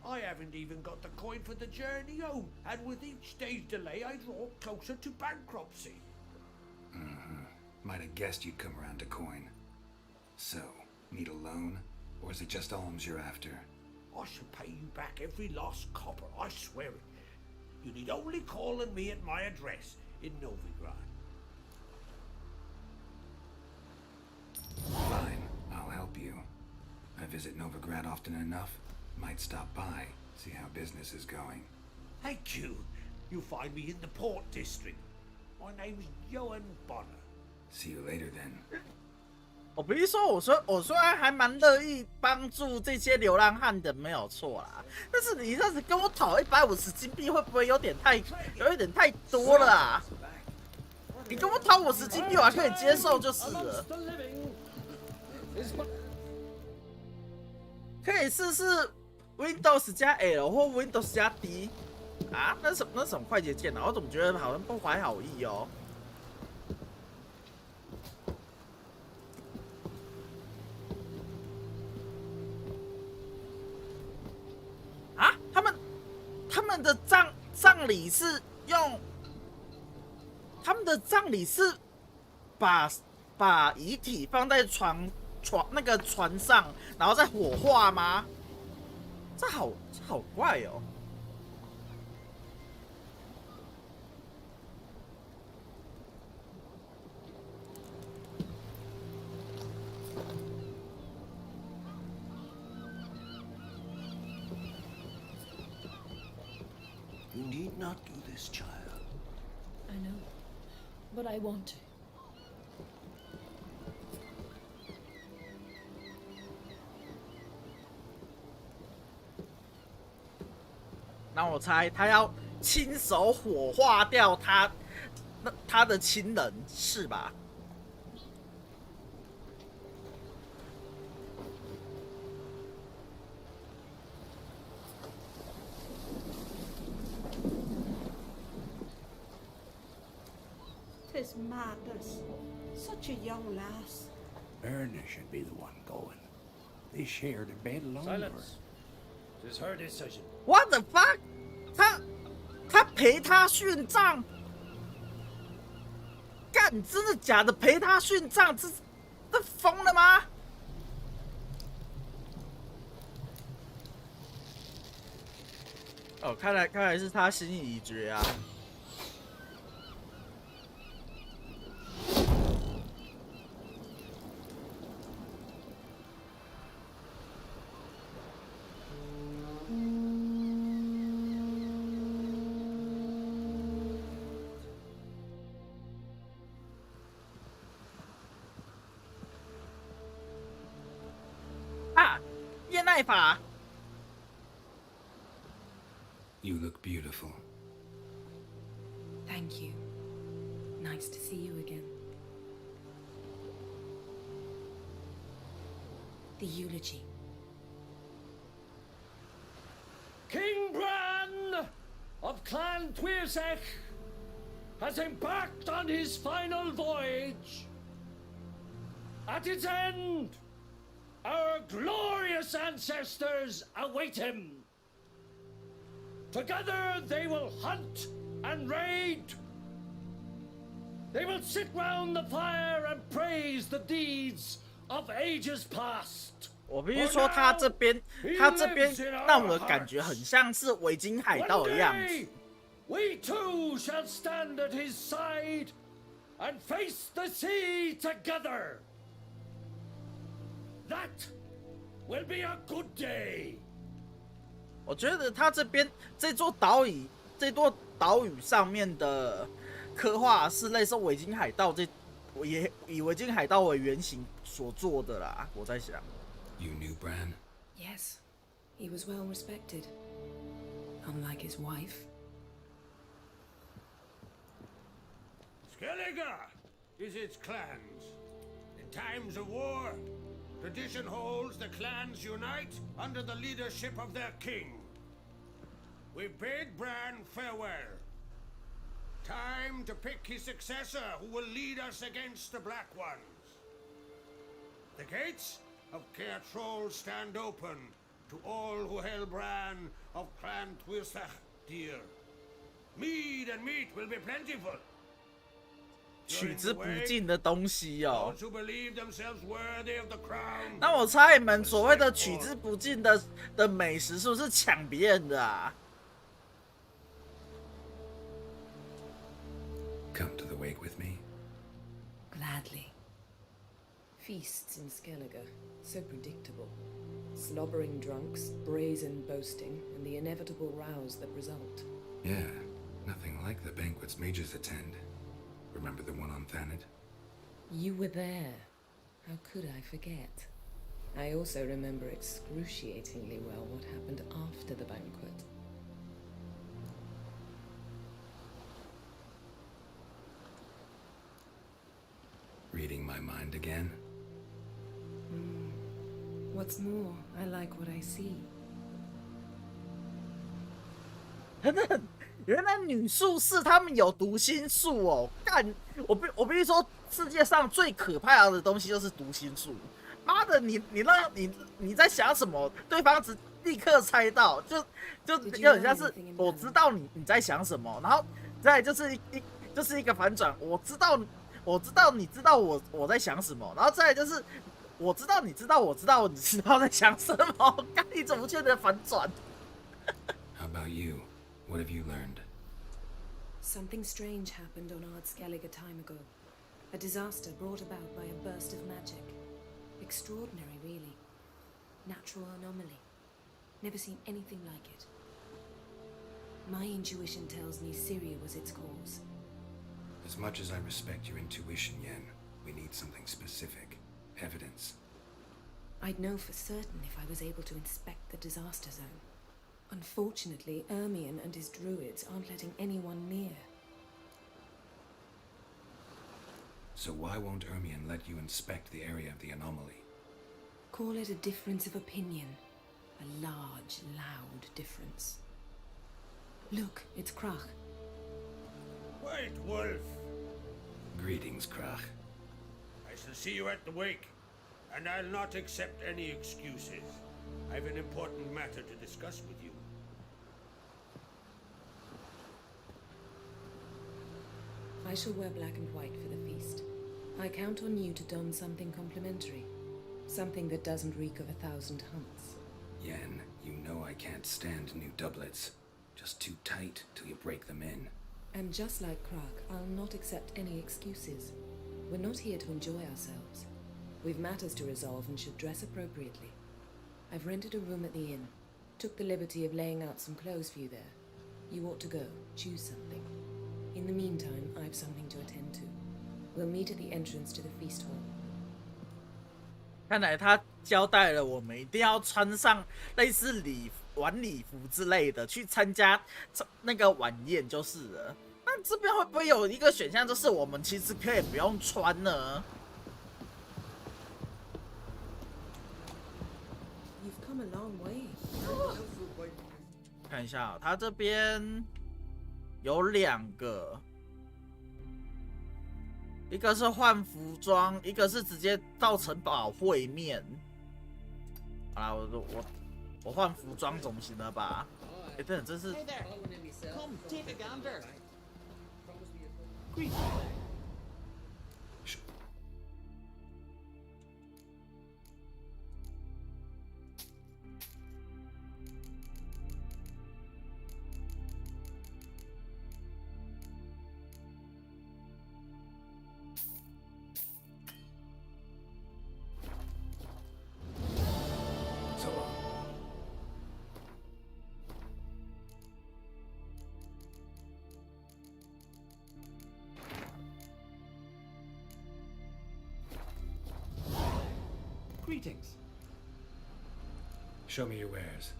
I haven't even got the coin for the journey home, and with each day's delay, I draw closer to bankruptcy. Might have guessed you'd come around to coin. So, Need a loan? Or is it just alms you're after? I shall pay you back every last copper, I swear it. You need only call on me at my address in Novigrad. Fine, I'll help you. I visit Novigrad often enough. Might stop by, see how business is going. Thank you. You'll find me in the Port District. My name's Johan Bonner. See you later then. 我必须说，我虽然还蛮乐意帮助这些流浪汉的，没有错啦。但是你这样子跟我讨150金币，会不会有一点太多了啊？你跟我讨50金币，我还可以接受就是了。可以试试 Windows 加 L 或 Windows 加 D 啊？那什么快捷键啊？我怎么觉得好像不怀好意哦？啊，他们的葬礼是用，他们的葬礼是把遗体放在船上，然后再火化吗？这好怪哦。You need not do this, child. I know, but I want to. 那我猜他要亲手火化掉他的亲人，是吧？'Tis madness. Such a young lass. Erna should be the one going. They shared a bed alone. Silence. It is her decision. What the fuck？ 他陪他殉葬？干，真的假的？陪他殉葬？这疯了吗？哦，看来是他心意已决啊。You look beautiful. Thank you. Nice to see you again. The eulogy. King Bran of Clan Twirsech has embarked on his final voyage. At its end, our glorious ancestors await him. Together they will hunt and raid. They will sit round the fire and praise the deeds of ages past. 我必须说，他这边让我的感觉很像是维京海盗的样子。We too shall stand at his side and face the sea together. That will be a good day. 我觉得他这边这座岛屿上面的刻画是类似维京海盗以维京海盗为原型所做的啦。我在想。You knew Bran? Yes, he was well respected. Unlike his wife. Skellige is its clans. In times of war, tradition holds the clans unite under the leadership of their king. We bid Bran farewell. Time to pick his successor who will lead us against the Black Ones. The gates of Caer Troll stand open to all who held Bran of Clan Twirsech dear. Mead and meat will be plentiful. 取之不尽的东西哦。 Those who believe themselves worthy of the crown. 那我猜你们所谓的取之不尽的美食，是不是抢别人的啊？ Come to the wake with me. Gladly. Feasts in Skellige, so predictable. Slobbering drunks, brazen boasting, and the inevitable rows that result. Yeah, nothing like the banquets mages attend. Remember the one on Thanet? You were there. How could I forget? I also remember excruciatingly well what happened after the banquet. Reading my mind again? What's more, I like what I see. 等等，原来女术士他们有读心术哦！干，我必须说，世界上最可怕的东西就是读心术。妈的，你在想什么？对方只立刻猜到，就很像是我知道你在想什么，然后再来就是一个反转，我知道你知道我在想什么，然后再来就是我知道你知道在想什么，干你怎么确定反转 How about you? What have you learned? Something strange happened on Ardskellig a time ago. A disaster brought about by a burst of magic. Extraordinary, really. Natural anomaly. Never seen anything like it. My intuition tells me Syria was its cause. As much as I respect your intuition, Yen, we need something specific. Evidence. I'd know for certain if I was able to inspect the disaster zone. Unfortunately, Ermion and his druids aren't letting anyone near. So why won't Ermion let you inspect the area of the anomaly? Call it a difference of opinion. A large, loud difference. Look, it's Krach. Wait, Wolf. Greetings, Krach. I shall see you at the wake, and I'll not accept any excuses. I have an important matter to discuss with you. I shall wear black and white for the feast. I count on you to don something complimentary. Something that doesn't reek of 1,000 hunts. Yen, you know I can't stand new doublets. Just too tight till you break them in. And just like Krach, I'll not accept any excuses. We're not here to enjoy ourselves. We've matters to resolve and should dress appropriately. I've rented a room at the inn. Took the liberty of laying out some clothes for you there. You ought to go. Choose something. In the meantime, I've something to attend to. We'll meet at the entrance to the feast hall. 看来他交代了我们一定要穿上类似晚礼服之类的去参加那个晚宴就是了。那这边会不会有一个选项，就是我们其实可以不用穿呢？ You've come a long way. 看一下，他这边有2个，一个是换服装，一个是直接到城堡会面。好啦，我换服装总行了吧？哎，等等，这是。 Hey there. Come, take a gander. So long. Greetings. Show me your wares.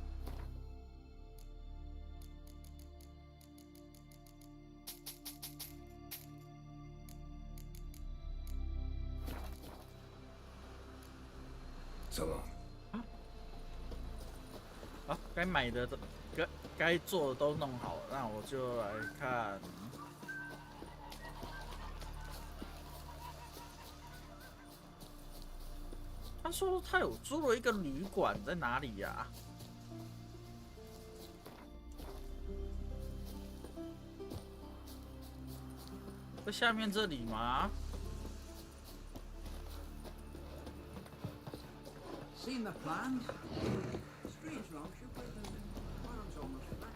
So long. 好，该买的都该做的都弄好了，那我就来看。他说他有租了一个旅馆，在哪里呀？在下面这里吗？ Seen the plans? Strange longship with the arms almost back.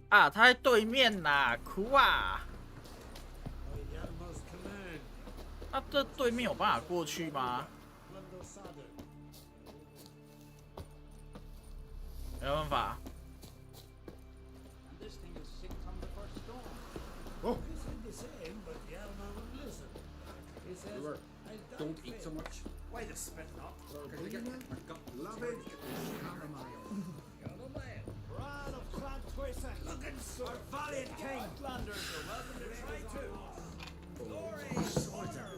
啊，他在对面呐，哭啊！那这对面有办法过去吗？没有办法。 Oh. Don't eat so much. Wait a spit up. Love it. Bride of Clan Twister. Looking so valiant king. Landers are welcome to try too.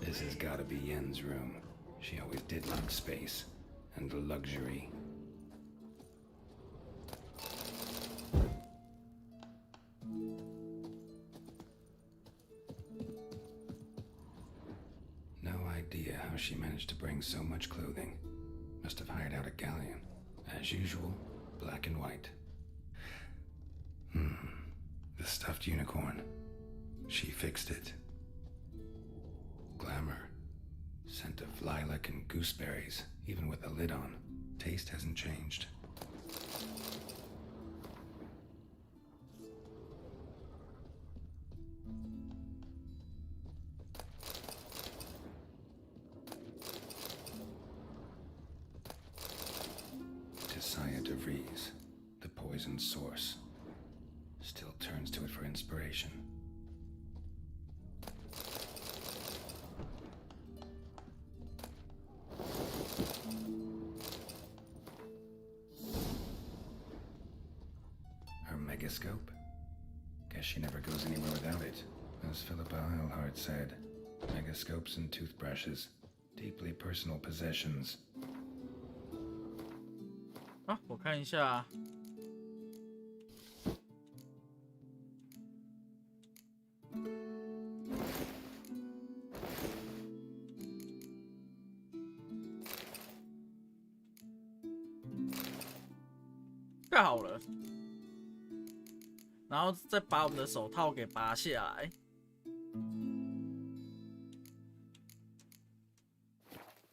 This has gotta be Yen's room. She always did like space and luxury. No idea how she managed to bring so much clothing. Must have hired out a galleon. As usual, black and white. The stuffed unicorn. She fixed it. Glamour. Scent of lilac and gooseberries, even with the lid on. Taste hasn't changed. Tisaya DeVries, the poison source. Still turns to it for inspiration. Her megascope? Guess she never goes anywhere without it. As Philippa Eilhart said, megascopes and toothbrushes, deeply personal possessions. 啊，我看一下。盖好了，然后再把我们的手套给拔下来。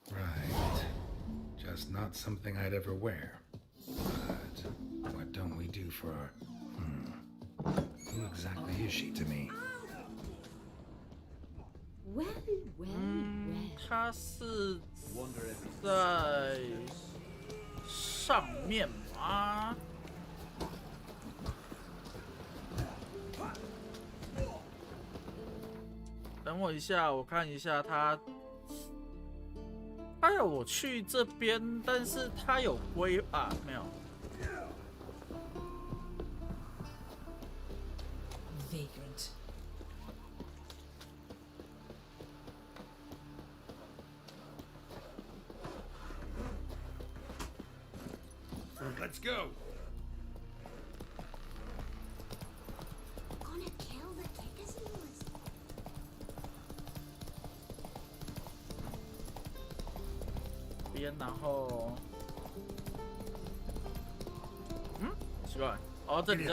Right. Just not something I'd ever wear. But what don't we do for our... Who exactly is she to me? Well, well, well. 它是在上面吗？等我一下，我看一下它。他要我去这边，但是他有规啊，没有。 Vagrant. Let's go. Gonna kill the Kikazoo's. 边，然后，奇怪，哦，这里。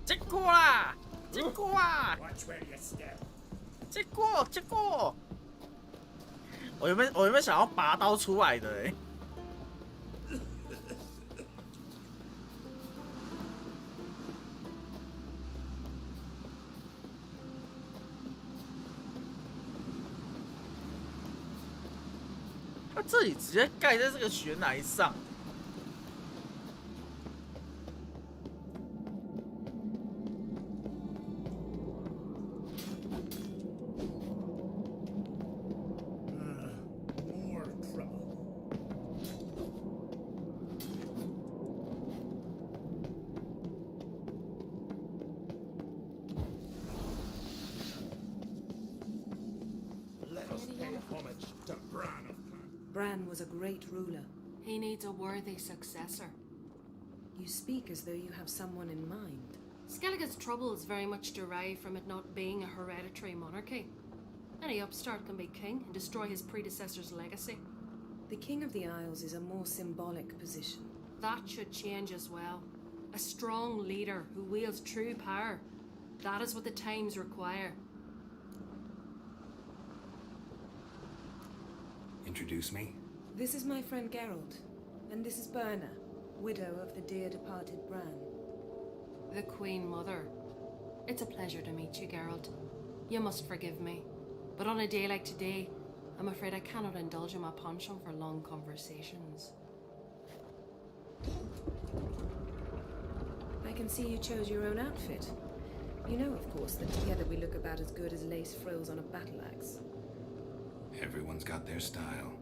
结果啦！结果啊！结果！我原本想要拔刀出来的欸。 他这里直接盖在这个悬崖上。More trouble. Let us pay homage to Bran. Bran was a great ruler. He needs a worthy successor. You speak as though you have someone in mind. Skellige's troubles very much derive from it not being a hereditary monarchy. Any upstart can be king and destroy his predecessor's legacy. The King of the Isles is a more symbolic position. That should change as well. A strong leader who wields true power. That is what the times require. Introduce me? This is my friend Geralt, and this is Berna, widow of the dear departed Bran. The Queen Mother. It's a pleasure to meet you, Geralt. You must forgive me, but on a day like today, I'm afraid I cannot indulge in my penchant for long conversations. I can see you chose your own outfit. You know, of course, that together we look about as good as lace frills on a battle axe. Everyone's got their style.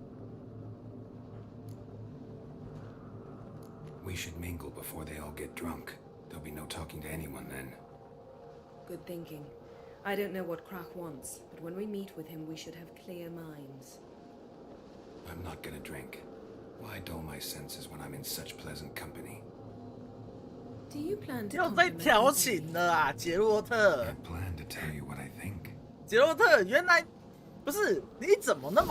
We should mingle before they all get drunk. There'll be no talking to anyone then. Good thinking. I don't know what Krak wants, but when we meet with him, we should have clear minds. I'm not gonna drink. Why dull my senses when I'm in such pleasant company? Do you plan to 又在调情了啊，杰洛特。 I plan to tell you what I think. 杰洛特，原来不是你怎么那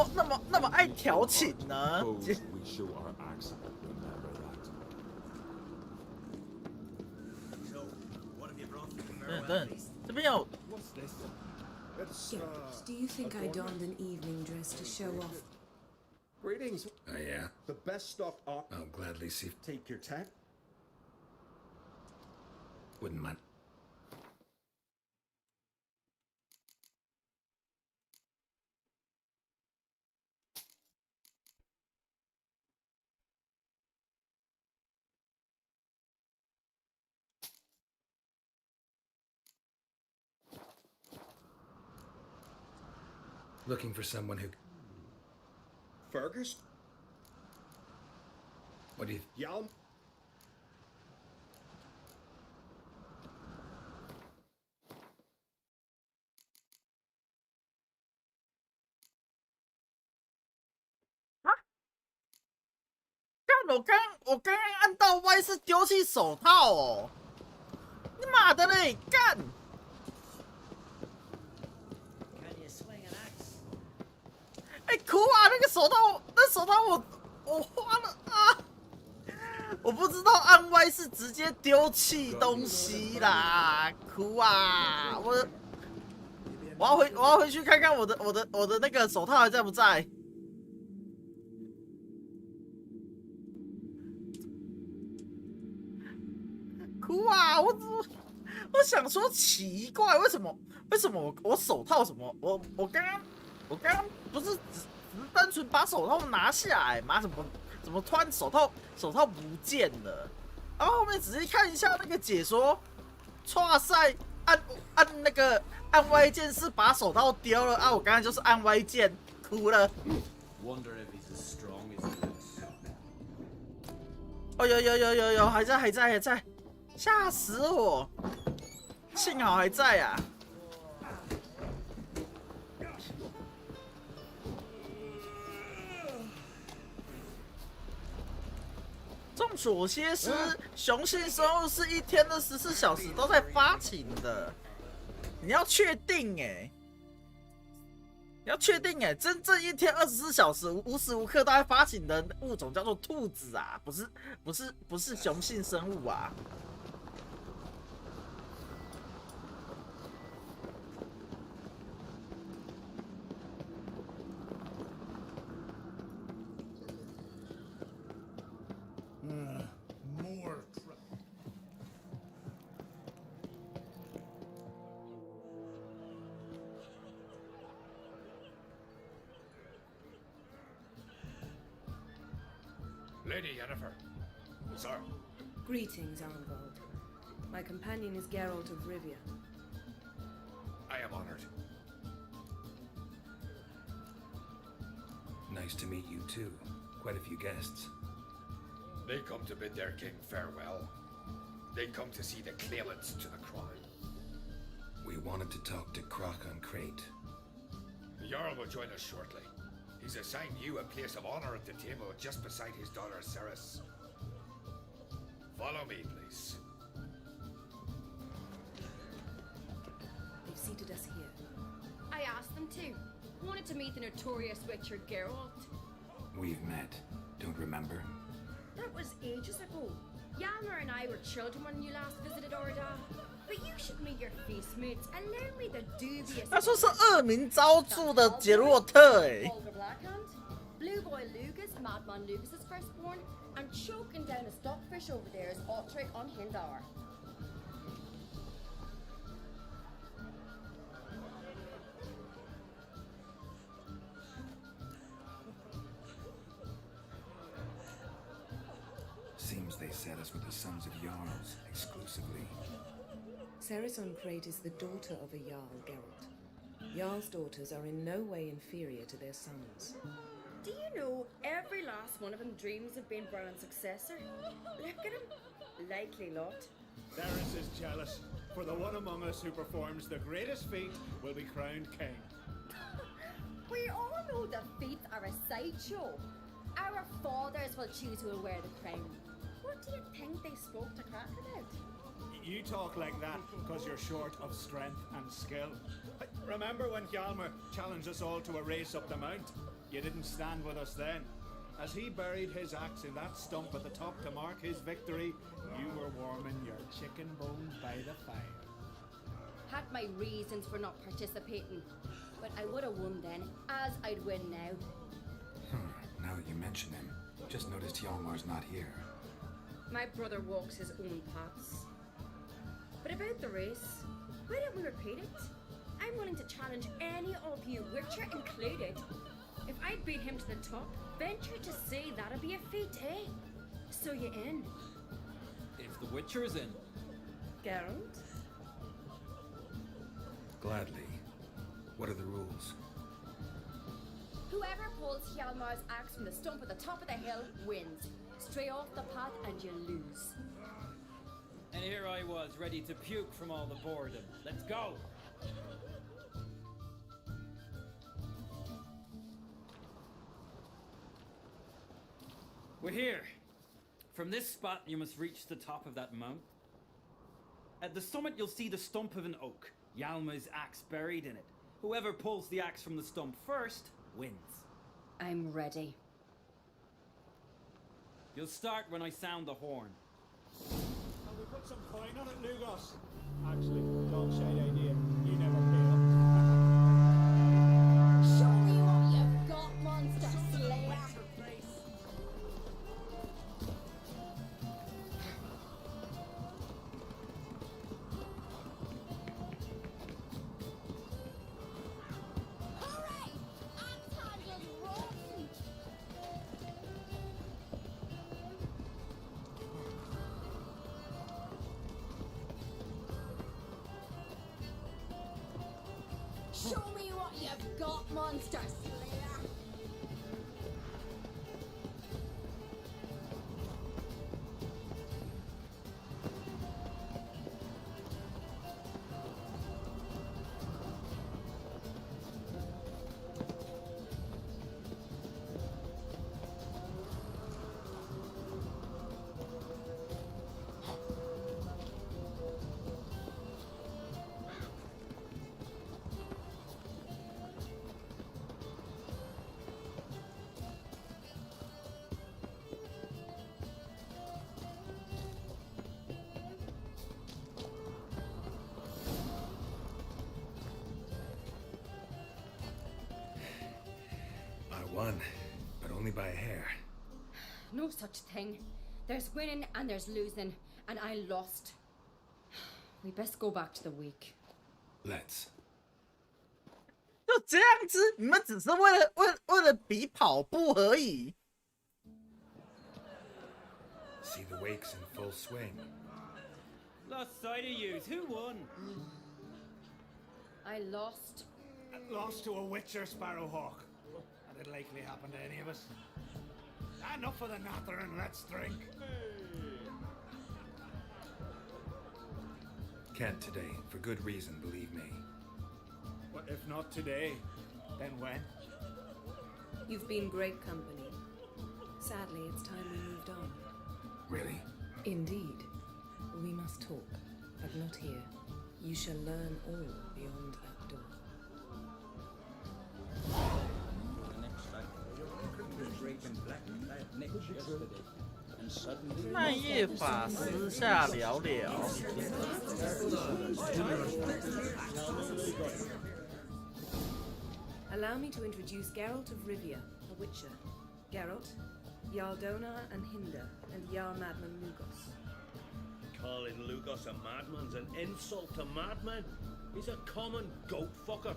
么爱调情呢？ Suppose we show our accent remember that. So, what have you brought for the 等 farewell 等， feast? 这边有 What's this? It's Geralt, do you think I donned an evening dress to show off? Greetings. Oh yeah? The best stock art. I'll gladly see. Take your time. Wouldn't mind. Looking for someone who... Fergus? What do you... Yalm? Huh? 干！我刚刚按到 Y 是丢弃手套哦！你妈的嘞！干！ Can you swing an axe? 哎，哭啊！那手套我花了啊！我不知道按 Y 是直接丢弃东西啦！哭啊！我要回去看看我的那个手套还在不在。哭啊！我想说奇怪，为什么我手套什么？我刚刚不是只是单纯把手套拿下来吗？怎么突然手套不见了？然后后面仔细看一下那个解说，哇塞，按那个按 Y 键是把手套丢了啊！我刚刚就是按 Y 键，哭了。Wonder if he's as strong as he looks. 哦，有，还在，吓死我！幸好还在啊。众所皆知，雄性生物是一天的14小时都在发情的。你要确定真正一天24小时无时无刻都在发情的物种叫做兔子啊，不是雄性生物啊。More Lady Yennefer. Sir. Greetings, Arnvald. My companion is Geralt of Rivia. I am honored. Nice to meet you too. Quite a few guests. They come to bid their king farewell. They come to see the claimants to the crown. We wanted to talk to Krak on Crate. The Jarl will join us shortly. He's assigned you a place of honor at the table just beside his daughter Ceres. Follow me, please. They've seated us here. I asked them to. Wanted to meet the notorious witcher Geralt. We've met. Don't remember? That was ages ago. Yalmer and I were children when you last visited Orda. But you should meet your feast mates and learn me the dubious. 他说是恶名昭著的杰洛特，哎。 Olga Blackhand, Blue Boy Lugas, Madman Lugas' firstborn, and choking down a stockfish over there is Otric on Hindar. Seems they set us with the sons of Jarls exclusively. Cerys on Crate is the daughter of a Jarl, Geralt. Jarl's daughters are in no way inferior to their sons. Do you know every last one of them dreams of being Brown's successor? Look at him. Likely lot. Cerys is jealous, for the one among us who performs the greatest feat will be crowned king. We all know the feats are a sideshow. Our fathers will choose who will wear the crown. What do you think they spoke to Crack about? You talk like that because you're short of strength and skill. Remember when Hjalmar challenged us all to a race up the mount? You didn't stand with us then. As he buried his axe in that stump at the top to mark his victory, you were warming your chicken bones by the fire. Had my reasons for not participating, but I would have won then, as I'd win now. Now that you mention him, just noticed Hjalmar's not here. My brother walks his own paths. But about the race, why don't we repeat it? I'm willing to challenge any of you, Witcher included. If I beat him to the top, venture to say that'd be a feat, eh? So you in? If the Witcher's in. Geralt? Gladly. What are the rules? Whoever pulls Hjalmar's axe from the stump at the top of the hill wins. Stray off the path and you lose. And here I was, ready to puke from all the boredom. Let's go! We're here. From this spot, you must reach the top of that mount. At the summit, you'll see the stump of an oak. Hjalmar's axe buried in it. Whoever pulls the axe from the stump first wins. I'm ready. You'll start when I sound the horn. And we put some coin on it, Lugos. Actually, dog shade idea. You never pay up. Show me what you've got, monster slayer. Show me what you've got, monster slayer! Won, but only by a hair. No such thing. There's winning and there's losing, and I lost. We best go back to the week. Let's. 就这样子，你们只是为了比跑步而已。See the wakes in full swing. Lost sight of yous. Who won? I lost. Lost to a Witcher Sparrowhawk. That'd likely happen to any of us. Enough of the natter and let's drink. Can't today, for good reason, believe me. But if not today, then when? You've been great company. Sadly, it's time we moved on. Really? Indeed. We must talk, but not here. You shall learn all beyond that door. 奈叶法师下聊聊。Allow me to introduce Geralt of Rivia, a Witcher. Geralt, Jarl Donar and Hinder, and Jarl Madman Lugos. Calling Lugos a madman's an insult to madmen. He's a common goat fucker.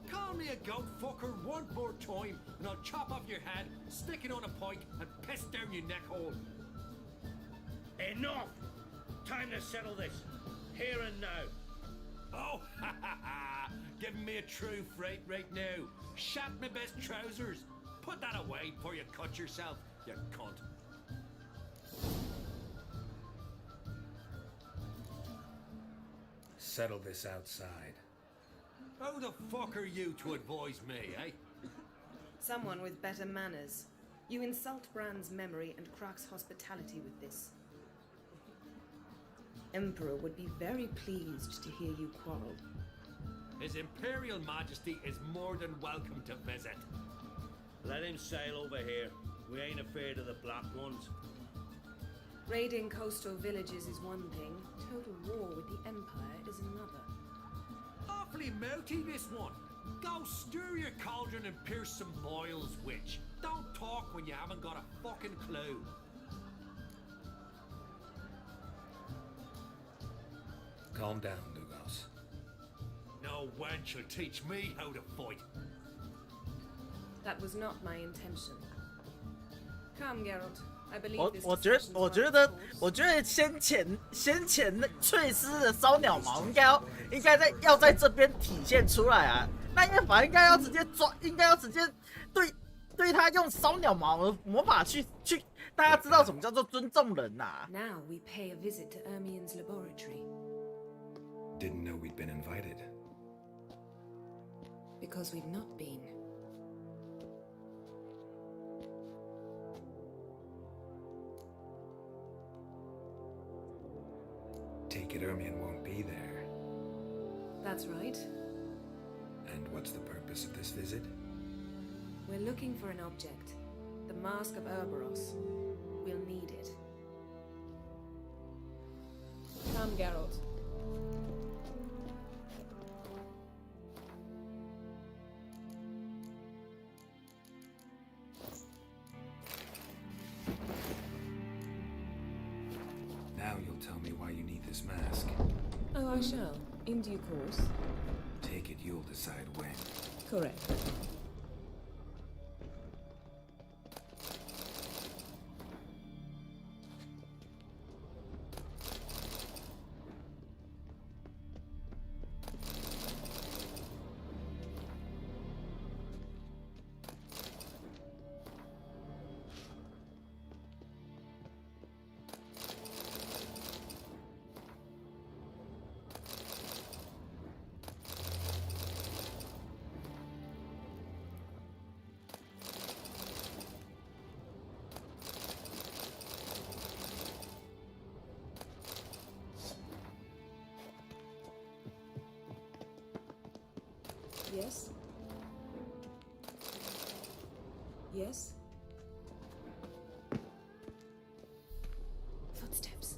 Call me a goat fucker one more time, and I'll chop off your head, stick it on a pike, and piss down your neck hole. Enough! Time to settle this. Here and now. Oh, ha ha ha! Giving me a true fright right now. Shat my best trousers. Put that away before you cut yourself, you cunt. Settle this outside. Who the fuck are you to advise me, eh? Someone with better manners. You insult Bran's memory and Krak's hospitality with this. Emperor would be very pleased to hear you quarrel. His Imperial Majesty is more than welcome to visit. Let him sail over here. We ain't afraid of the Black Ones. Raiding coastal villages is one thing. Total war with the Empire is another. Awfully mouthy, this one. Go stir your cauldron and pierce some boils, witch. Don't talk when you haven't got a fucking clue. Calm down, Lugos. No wench will teach me how to fight. That was not my intention. Come, Geralt. I believe 我觉得先前翠丝的烧鸟毛应该要在这边体现出来啊。那叶法应该要直接对他用烧鸟毛的魔法去大家知道什么叫做尊重人呐。Now we pay a visit to Ermien's laboratory. Didn't know we'd been invited. Because we've not been. Take it Ermien won't be there. That's right. And what's the purpose of this visit? We're looking for an object. The Mask of Ouroboros. We'll need it. Come, Geralt. Now you'll tell me why you need this mask. Oh, I shall. In due course. Take it you'll decide when. Correct. Yes? Yes? Footsteps.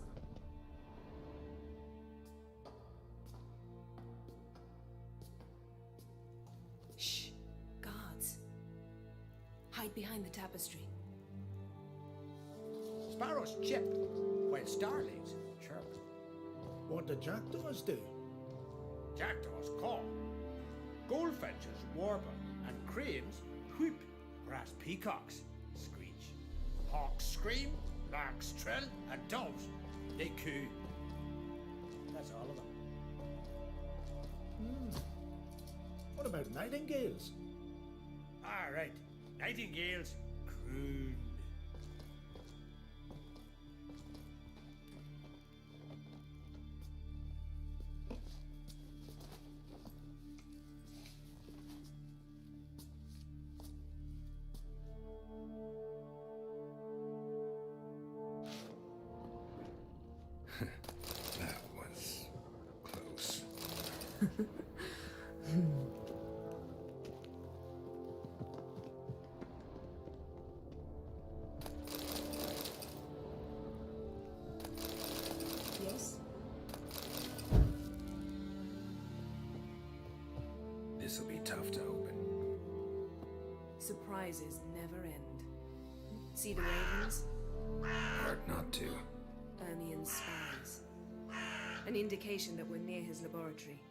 Shh. Guards. Hide behind the tapestry. Sparrows chip, while starlings chirp. What do jackdaws do? Jackdaws caw. Goldfinches warble, and cranes whoop, whereas peacocks screech. Hawks scream, larks trill, and doves, they coo. That's all of them. What about nightingales? All right, nightingales croon. That was close. surprises never end. See the ravens? Hard not to. Ermian's spies. An indication that we're near his laboratory.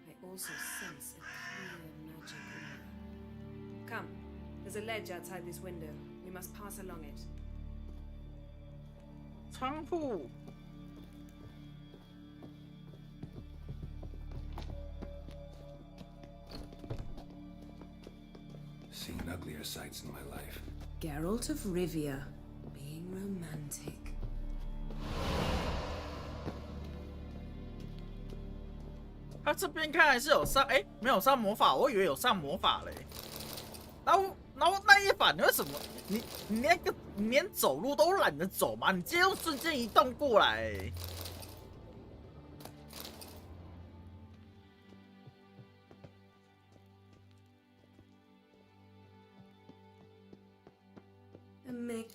I also sense a clear magic aura. Come, there's a ledge outside this window. We must pass along it. 仓库。Seen uglier sights in my life. Geralt of Rivia, being romantic. 他这边看来是有上，没有上魔法，我以为有上魔法嘞。然后那一把你为什么你连走路都懒得走嘛？你直接用瞬间移动过来。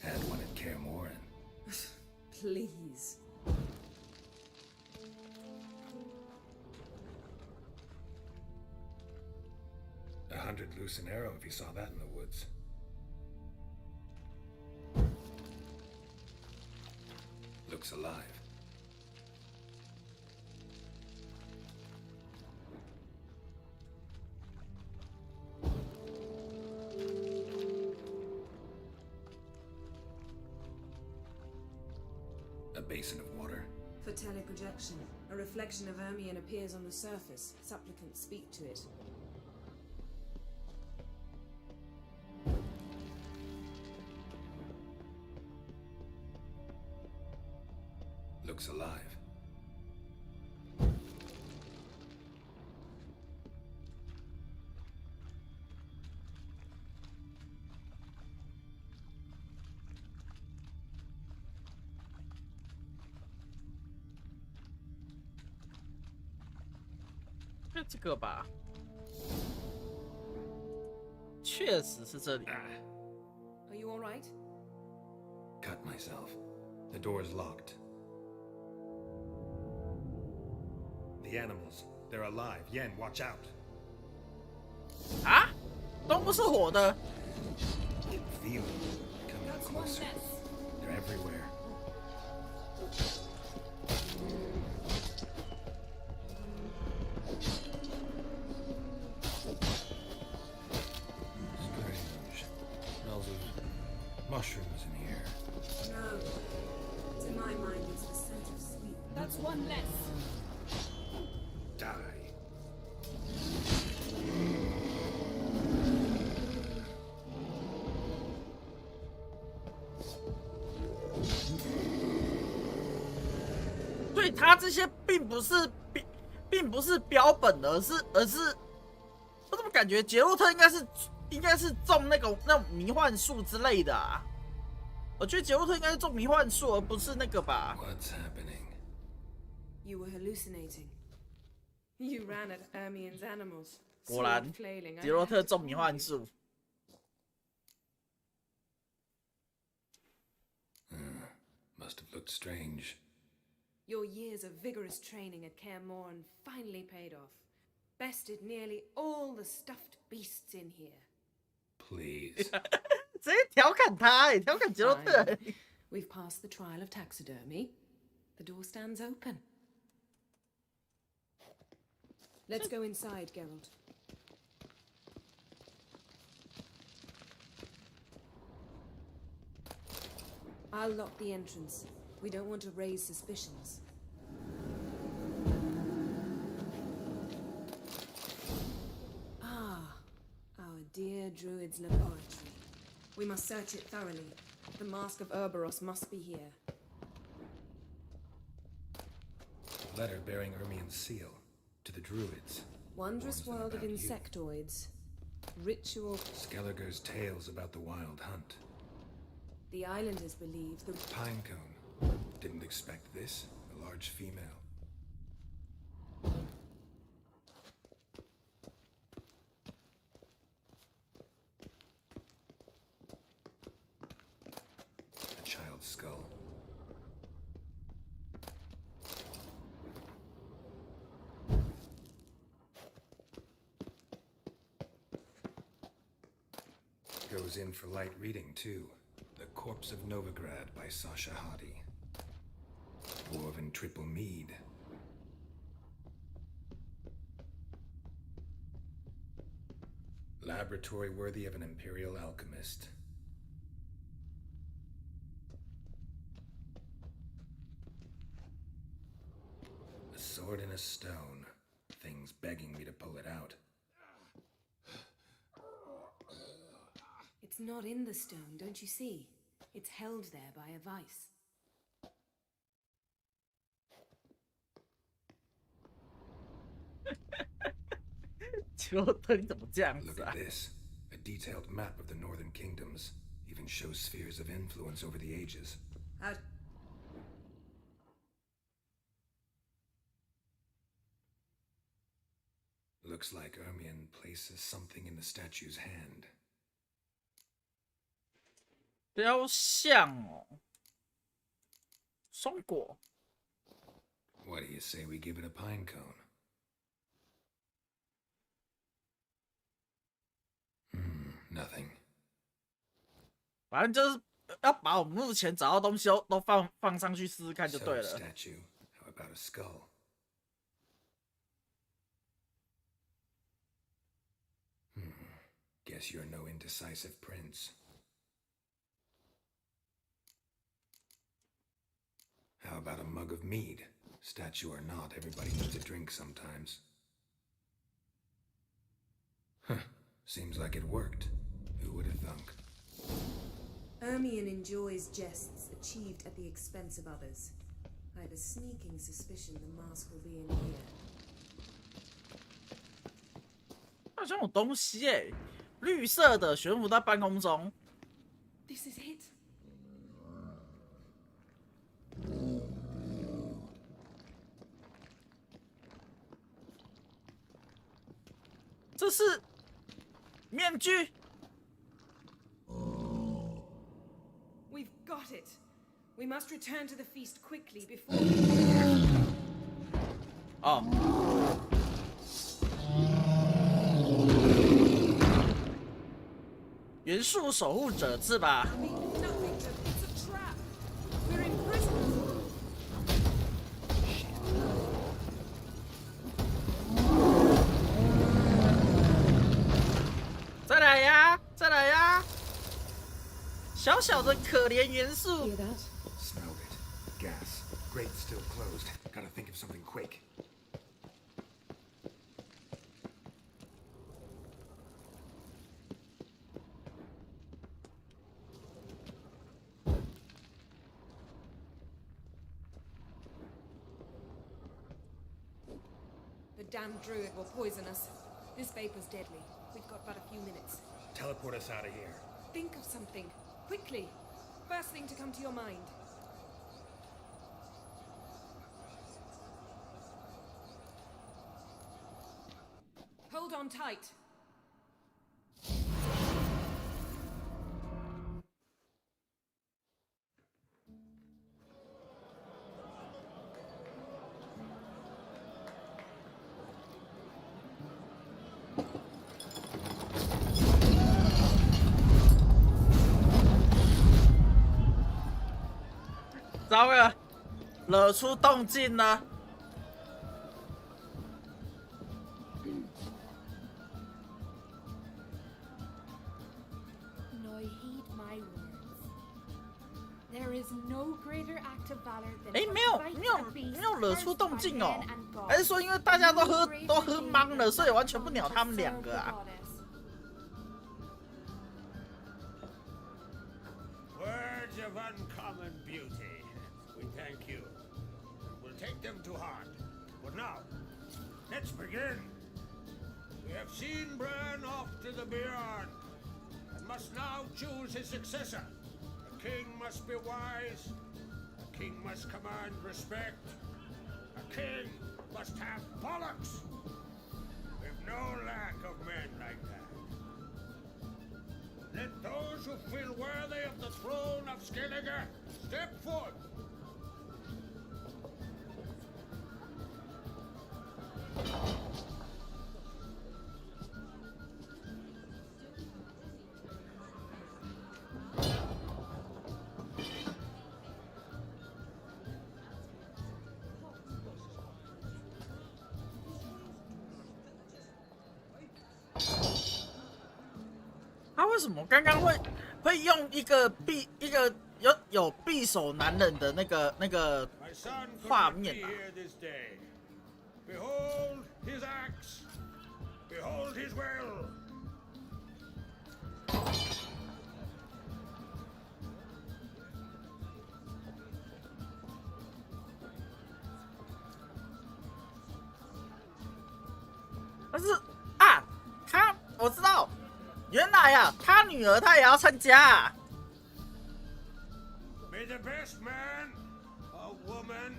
Had one at Kaer Morhen. Please. $100 loose an arrow if you saw that in the woods. Looks alive. A basin of water. For teleprojection, a reflection of Ermion appears on the surface. Supplicants speak to it. Looks alive.就这个吧，确实是这里。Are you all right? Cut myself. The door's locked. The animals. They're alive. Yen, watch out. 啊？都不是火的。Can feel them coming closer. They're everywhere. Strange. Smells of mushrooms in here. No. To my mind, it's the scent of sleep. That's one less. Die. 所以他这些并不是标本，而是我怎么感觉杰洛特应该是种那种迷幻术之类的啊？我觉得杰洛特应该是种迷幻术，而不是那个吧。 What's happening? You were hallucinating. You ran at Ermion's animals. 果然，杰洛特种迷幻术。Must have looked strange. Your years of vigorous training at Kaer Morhen finally paid off. Bested nearly all the stuffed beasts in here. Please. 直接调侃他，调侃杰洛特。 Fine. We've passed the trial of taxidermy. The door stands open. Let's go inside, Geralt. I'll lock the entrance. We don't want to raise suspicions. Ah, our dear druid's laboratory. We must search it thoroughly. The Mask of Urboros must be here. Letter bearing Ermion's seal to the druids. Wondrous world of insectoids. Ritual. Skelliger's tales about the wild hunt. The islanders believe the Pinecone. Didn't expect this. A large female. A child's skull. goes in for light reading, too. The Corpse of Novigrad by Sasha Hadi. Dwarven Triple Mead. Laboratory worthy of an imperial alchemist. A sword in a stone. Things begging me to pull it out. It's not in the stone, don't you see? It's held there by a vice. Look at this. A detailed map of the northern kingdoms. Even shows spheres of influence over the ages. Looks like Ermion places something in the statue's hand. 雕像哦，松果。What do you say we give it a pine cone? Nothing. 反正就是要把我们目前找到东西都放上去试试看就对了。Statue. How about a skull? Guess you're no indecisive prince. How about a mug of mead? Statue or not, everybody needs a drink sometimes. Huh. Seems like it worked. Who would have thunk? Ermion enjoys jests achieved at the expense of others. I have a sneaking suspicion the mask will be in here. 好像有东西耶，绿色的悬浮在半空中。This is it. 这是面具。We've got it. We must return to the feast quickly before. 哦。元素守护者是吧？ It's a trap. We're in prison. 再来呀，再来呀！小小的可怜元素。 Smelled it. Gas. Grate still closed. Gotta think of something quick. The damned druid will poison us. This vapor's deadly. We've got but a few minutes. Teleport us out of here. Think of something. Quickly. First thing to come to your mind. Hold on tight.糟了，惹出动静了。Now heed my words. There is no greater act of valor than 哎，没有惹出动静哦，还是说因为大家都喝懵了，所以完全不鸟他们两个啊？ Words of uncommon beauty. We thank you. We'll take them to heart. But now, let's begin. We have seen Bran off to the beyond, and must now choose his successor. A king must be wise. A king must command respect. A king must have bollocks. We've no lack of men like that. Let those who feel worthy of the throne of Skellige step forth. 什么刚刚会用一个有匕首男人的那个画面啊？ Behold his axe. Behold his will. 但是啊，我知道，原来啊，他女儿她也要参加啊。May the best man or woman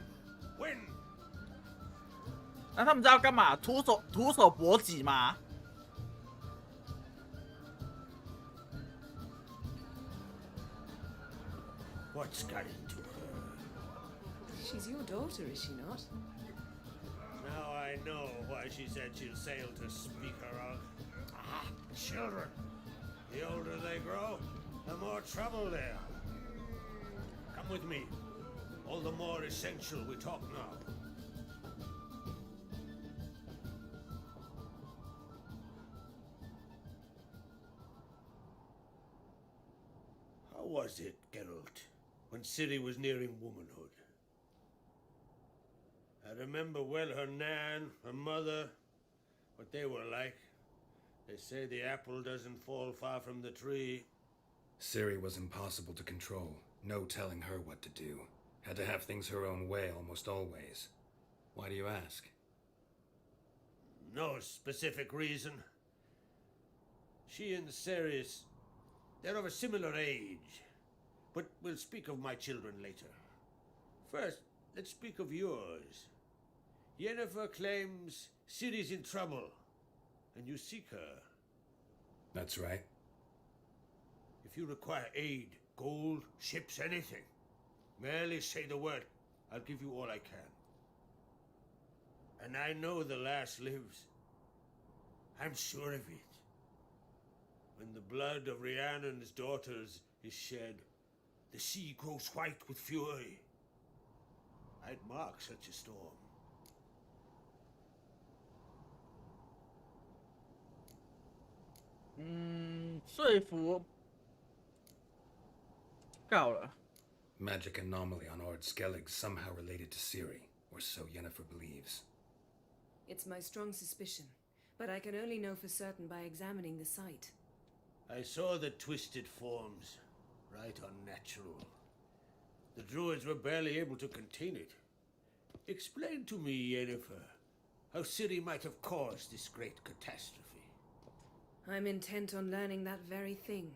win. 那他们知道干嘛？徒手搏击吗？ What's got into her? She's your daughter, is she not? Now I know why she said she'll sail to speak her of. Ah, children. The older they grow, the more trouble they are. Come with me. All the more essential we talk now. How was it, Geralt, when Ciri was nearing womanhood? I remember well her nan, her mother, what they were like. They say the apple doesn't fall far from the tree. Ciri was impossible to control. No telling her what to do. Had to have things her own way almost always. Why do you ask? No specific reason. She and Ceres, they're of a similar age. But we'll speak of my children later. First, let's speak of yours. Yennefer claims Ciri's in trouble, and you seek her. That's right. If you require aid, gold, ships, anything, merely say the word. I'll give you all I can. And I know the lass lives. I'm sure of it. When the blood of Rhiannon's daughters is shed, the sea grows white with fury. I'd mark such a storm. Mm, 说服够了。 Magic anomaly on Ord Skellig somehow related to Ciri, or so Yennefer believes. It's my strong suspicion, but I can only know for certain by examining the site. I saw the twisted forms. Right unnatural. The druids were barely able to contain it. Explain to me, Yennefer, how Ciri might have caused this great catastrophe. I'm intent on learning that very thing,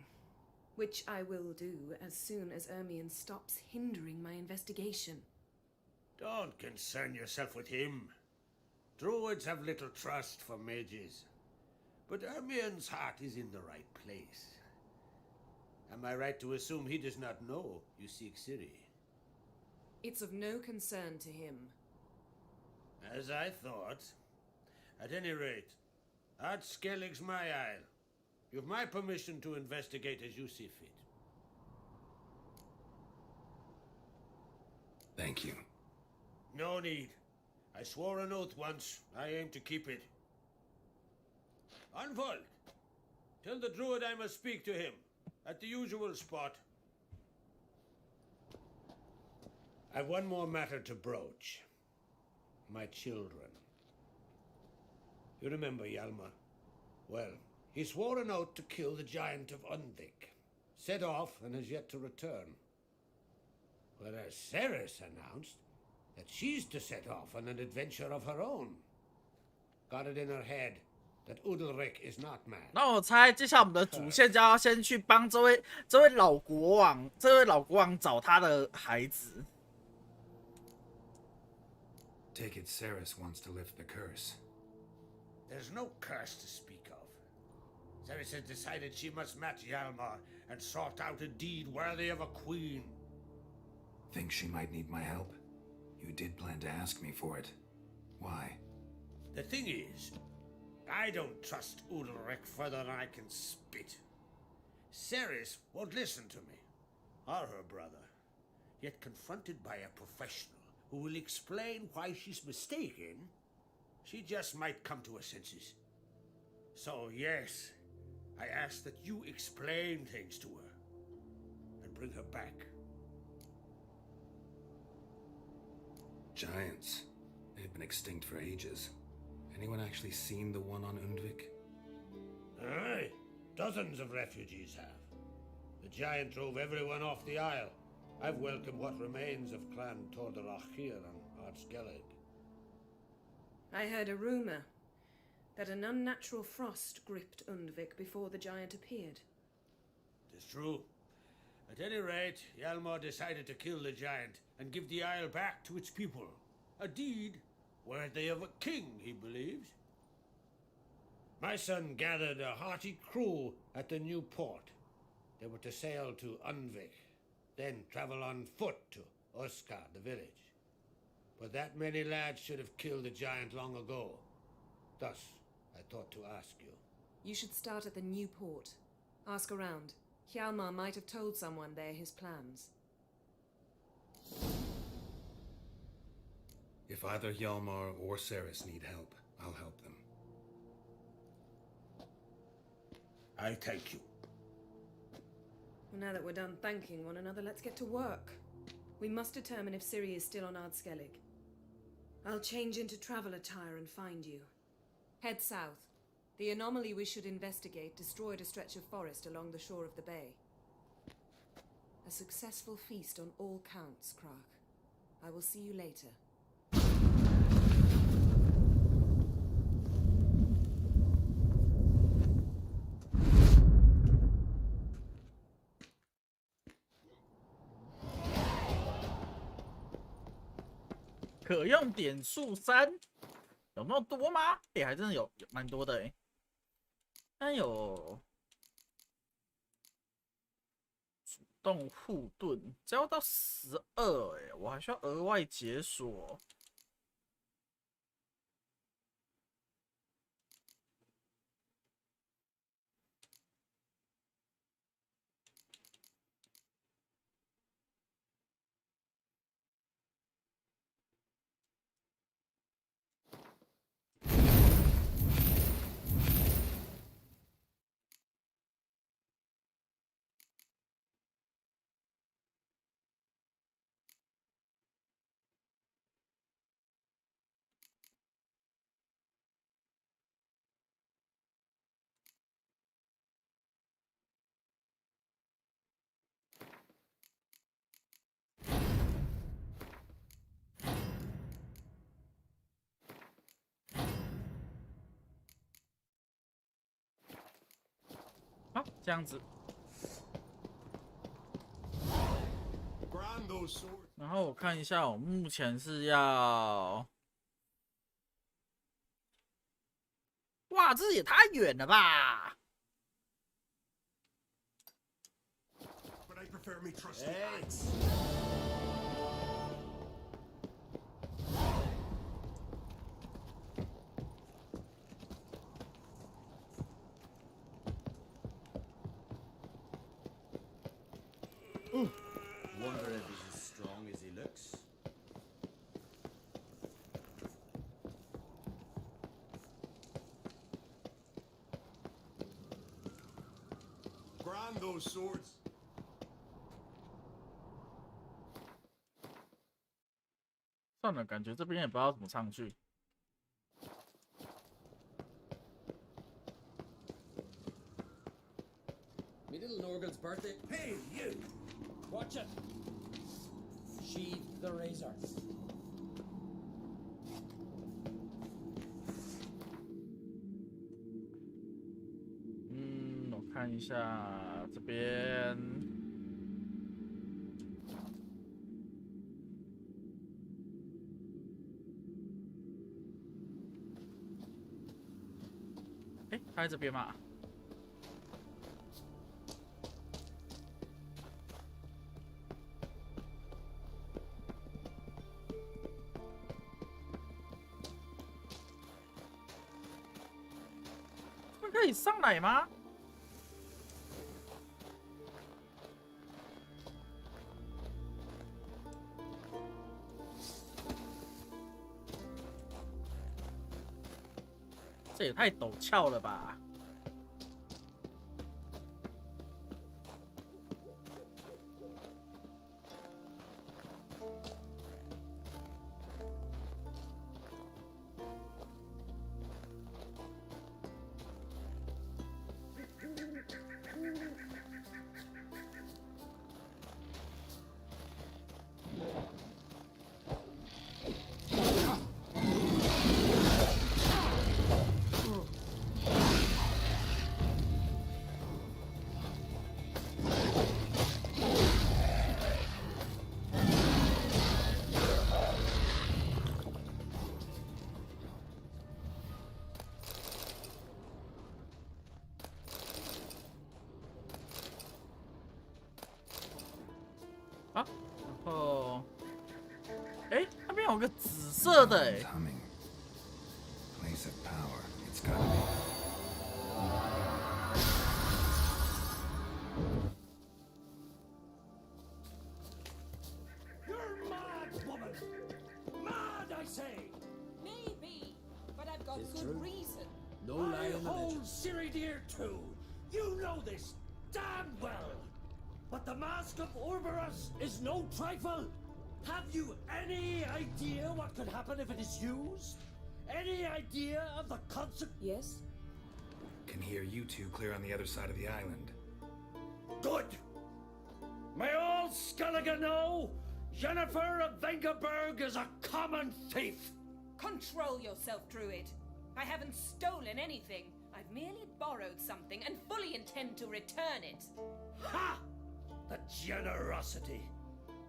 which I will do as soon as Ermion stops hindering my investigation. Don't concern yourself with him. Druids have little trust for mages. But Ermion's heart is in the right place. Am I right to assume he does not know you seek Ciri? It's of no concern to him. As I thought. At any rate, Ard Skellig's my isle. You've my permission to investigate as you see fit. Thank you. No need. I swore an oath once. I aim to keep it. Unfold. Tell the druid I must speak to him. At the usual spot. I've one more matter to broach. My children. You remember Hjalmar? Well, he swore an oath to kill the giant of Undvik. Set off and has yet to return. Whereas Ceres announced that she's to set off on an adventure of her own. Got it in her head that Udalric is not mad. 那我猜，接下来我们的主线就要先去帮这位老国王找他的孩子。Take it Ceres wants to lift the curse. There's no curse to speak of. Ceres has decided she must match Hjalmar and sought out a deed worthy of a queen. Think she might need my help? You did plan to ask me for it. Why? The thing is, I don't trust Udalric further than I can spit. Ceres won't listen to me, or her brother. Yet confronted by a professional who will explain why she's mistaken, she just might come to her senses. So yes, I ask that you explain things to her and bring her back. Giants. They've been extinct for ages. Anyone actually seen the one on Undvik? Aye, dozens of refugees have. The giant drove everyone off the isle. I've welcomed what remains of Clan Tordarach here on Ardskellig. I heard a rumor that an unnatural frost gripped Undvik before the giant appeared. It is true. At any rate, Hjalmar decided to kill the giant and give the isle back to its people. A deed worthy of a king, he believes. My son gathered a hearty crew at the new port. They were to sail to Undvik, then travel on foot to Oskar, the village. But that many lads should have killed the giant long ago. Thus, I thought to ask you. You should start at the new port. Ask around. Hjalmar might have told someone there his plans. If either Hjalmar or Ceres need help, I'll help them. I thank you. Well, now that we're done thanking one another, let's get to work. We must determine if Ciri is still on Ardskellig. I'll change into travel attire and find you. Head south. The anomaly we should investigate destroyed a stretch of forest along the shore of the bay. A successful feast on all counts, Krak. I will see you later.可用点数3，有那么多吗？还真的有蛮多的但有主动护盾，只要到12我还需要额外解锁。好，这样子。然后我看一下，我目前是要……哇，这也太远了吧！ But I prefer me trusty axe. Wonder if he's as strong as he looks. Grind those swords. 算了，感觉这边也不知道怎么上去。 Me little Norgal's birthday. Hey, you! Watch it! Sheathe the razor. 我看一下这边。他在这边吗？ 可以上来吗？这也太陡峭了吧！然后，哎，那边有个紫色的哎。Place of power. It's gotta be. You're mad, woman! Mad, I say! Maybe, but I've got It's good true. reason. No lie in the hold Siri dear too. You know this damn well. But the mask of Ouroboros is no trifle. Have you any idea what could happen if it is used? Any idea of the consequences? Yes? Can hear you two clear on the other side of the island. Good! May all Skellige know Jennifer of Vengerberg is a common thief! Control yourself, Druid. I haven't stolen anything. I've merely borrowed something and fully intend to return it. Ha! The generosity.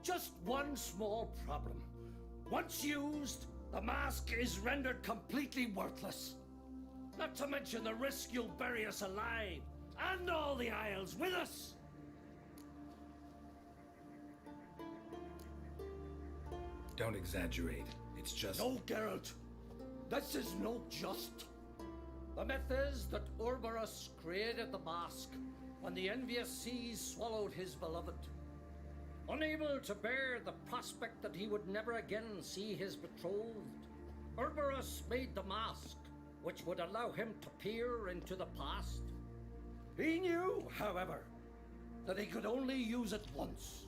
Just one small problem. Once used, the mask is rendered completely worthless. Not to mention the risk you'll bury us alive, and all the Isles with us. Don't exaggerate. It's just... No, Geralt. This is no just. The myth is that Ouroboros created the mask when the envious seas swallowed his beloved. Unable to bear the prospect that he would never again see his betrothed, Ouroboros made the mask, which would allow him to peer into the past. He knew, however, that he could only use it once.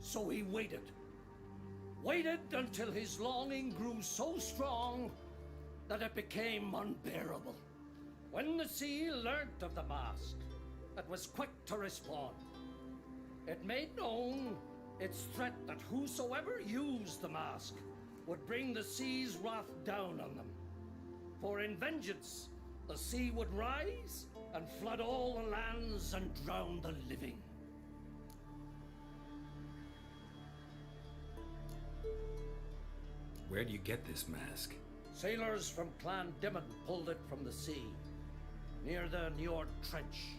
So he waited. Waited until his longing grew so strong that it became unbearable. When the sea learnt of the mask, it was quick to respond. It made known its threat that whosoever used the mask would bring the sea's wrath down on them. For in vengeance, the sea would rise and flood all the lands and drown the living. Where do you get this mask? Sailors from Clan Dimon pulled it from the sea, near the Njord Trench.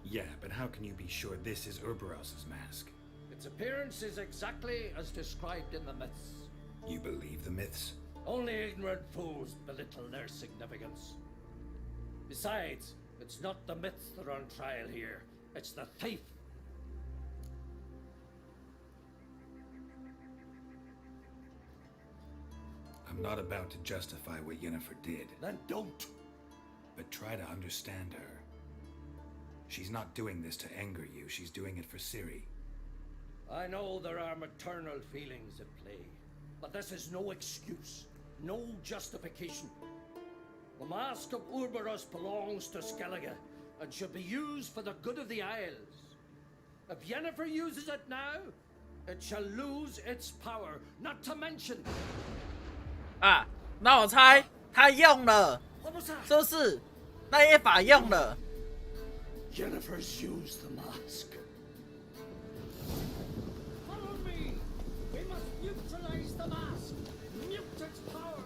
Yeah, but how can you be sure this is Ouroboros' mask? Its appearance is exactly as described in the myths. You believe the myths? Only ignorant fools belittle their significance. Besides, it's not the myths that are on trial here. It's the thief. I'm not about to justify what Yennefer did. Then don't. But try to understand her. She's not doing this to anger you. She's doing it for Ciri. I know there are maternal feelings at play, but this is no excuse, no justification. The Mask of Ouroboros belongs to Skellige and should be used for the good of the Isles. If Yennefer uses it now, it shall lose its power, not to mention... 啊，那我猜他用了，是不是？那一把用了。Yennefer's used the mask. Follow me! We must neutralize the mask! Mute its power!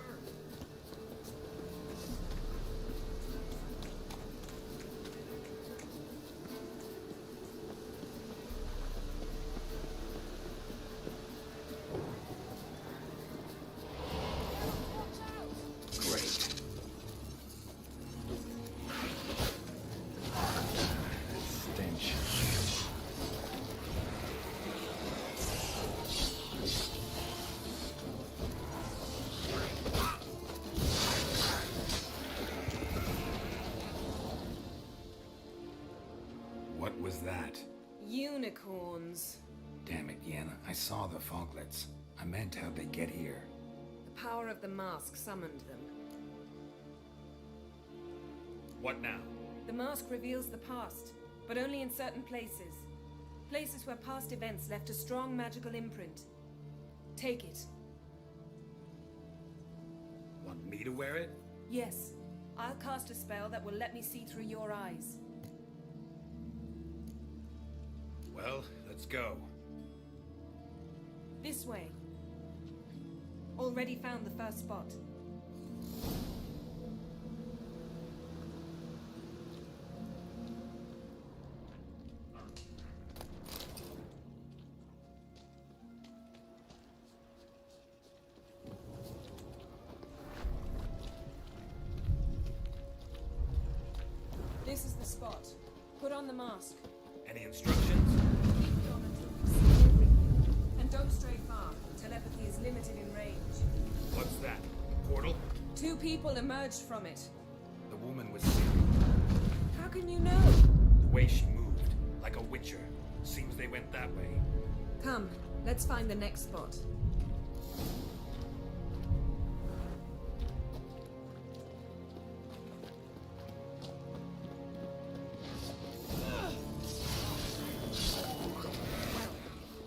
What was that? Unicorns. Damn it, Yenna. I saw the foglets. I meant how'd they get here? The power of the mask summoned them. What now? The mask reveals the past, but only in certain places. Places where past events left a strong magical imprint. Take it. Want me to wear it? Yes. I'll cast a spell that will let me see through your eyes. Well, let's go. This way. Already found the first spot. spot. Put on the mask. Any instructions? Keep it on until you see everything. And don't stray far. Telepathy is limited in range. What's that? A portal? 2 people emerged from it. The woman was Siri. How can you know? The way she moved, like a witcher. Seems they went that way. Come, let's find the next spot.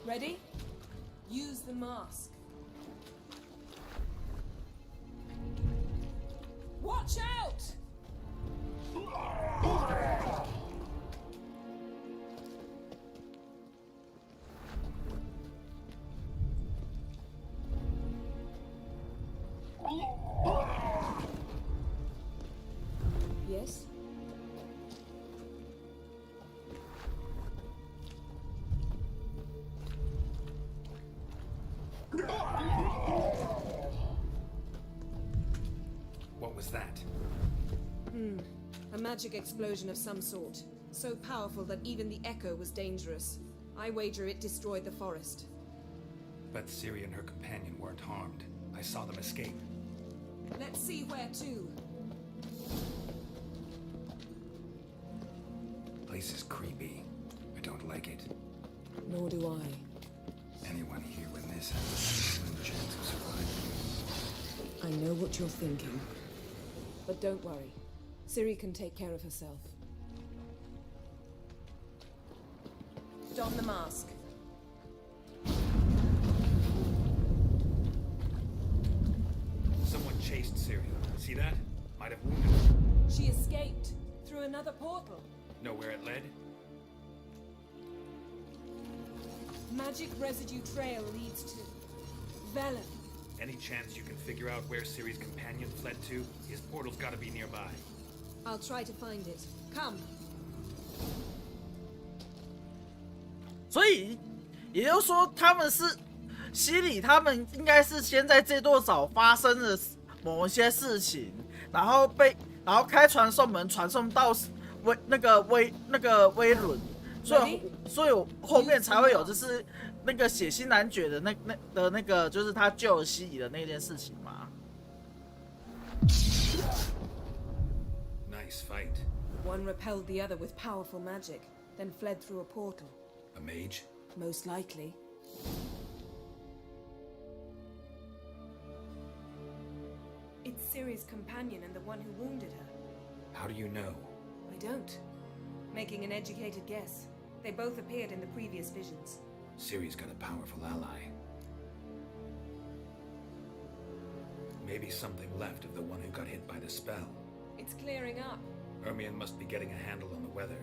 Ready? Use the mask. Watch out! Yes? What was that? A magic explosion of some sort. So powerful that even the echo was dangerous. I wager it destroyed the forest. But Siri and her companion weren't harmed. I saw them escape. Let's see where to. Place is creepy. I don't like it. Nor do I. Anyone here when this has a slim chance of surviving. I know what you're thinking. But don't worry. Siri can take care of herself. Don the mask. Someone chased Siri. See that? Might have wounded her. She escaped through another portal. Know where it led? Magic residue trail leads to Velen. Any chance you can figure out where Siri's companion fled to? His portal's gotta be nearby. I'll try to find it. Come. 所以也就是说，他们是西里，他们应该是先在这座岛发生了某一些事情，然后开传送门传送到威伦，所以后面才会有就是那个血腥男爵的那个就是他救了西里的那件事情嘛。Nice fight. One repelled the other with powerful magic, then fled through a portal. A mage? Most likely. It's Siri's companion and the one who wounded her. How do you know? I don't. Making an educated guess. They both appeared in the previous visions. Siri's got a powerful ally. Maybe something left of the one who got hit by the spell. It's clearing up. Ermion must be getting a handle on the weather.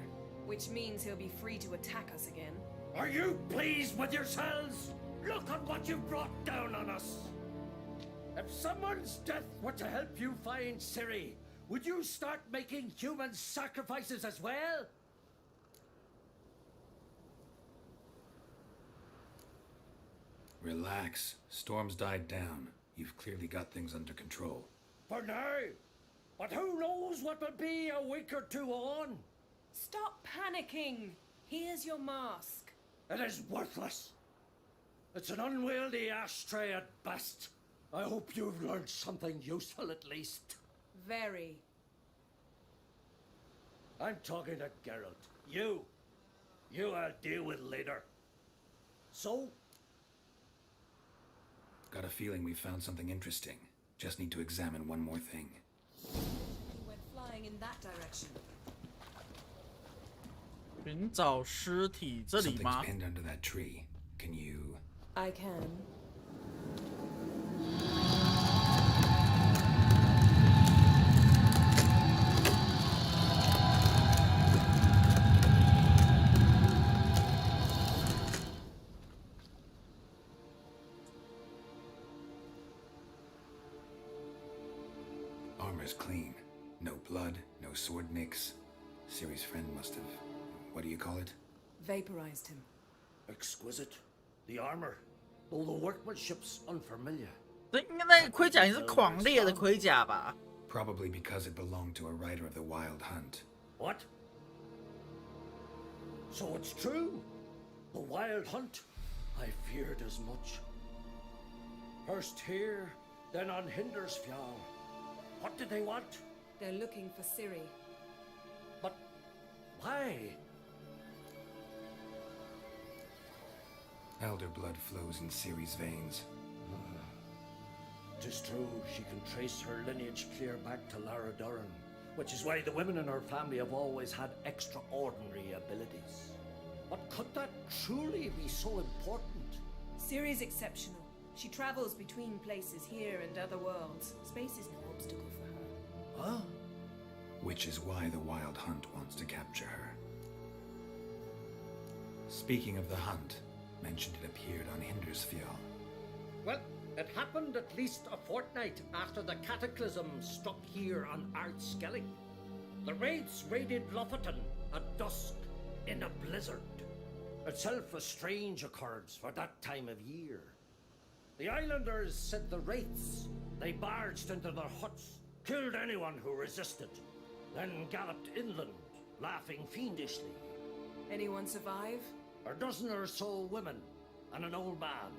Which means he'll be free to attack us again. Are you pleased with yourselves? Look at what you've brought down on us. If someone's death were to help you find Siri, would you start making human sacrifices as well? Relax. Storm's died down. You've clearly got things under control. For now. But who knows what will be a week or two on? Stop panicking. Here's your mask. It is worthless. It's an unwieldy ashtray at best. I hope you've learned something useful at least. Very. I'm talking to Geralt. You I'll deal with later. So? Got a feeling we found something interesting. Just need to examine one more thing. We went flying in that direction. 寻找尸体，这里吗 Something's pinned under that tree. Can you? I can. Armor's clean. No blood, no sword nicks. Siri's friend must have... What do you call it? Vaporized him. Exquisite. The armor, though the workmanship's unfamiliar. 这应该那个盔甲也是狂烈的盔甲吧 Probably because it belonged to a rider of the Wild Hunt. What? So it's true. The wild hunt. I feared as much. First here, then on Hindersfjall. What did they want? They're looking for Ciri. But why? Elder blood flows in Ciri's veins. 'Tis true, she can trace her lineage clear back to Lara Duran, which is why the women in her family have always had extraordinary abilities. But could that truly be so important? Ciri's exceptional. She travels between places here and other worlds. Space is no obstacle for her. Huh? Which is why the Wild Hunt wants to capture her. Speaking of the hunt, mentioned it appeared on Hindersfjall. Well, it happened at least a fortnight after the cataclysm struck here on Ardskellig. The raids raided Lofoten at dusk in a blizzard. Itself a strange occurrence for that time of year. The islanders said the wraiths. They barged into their huts, killed anyone who resisted, then galloped inland, laughing fiendishly. Anyone survive? A dozen or so women and an old man.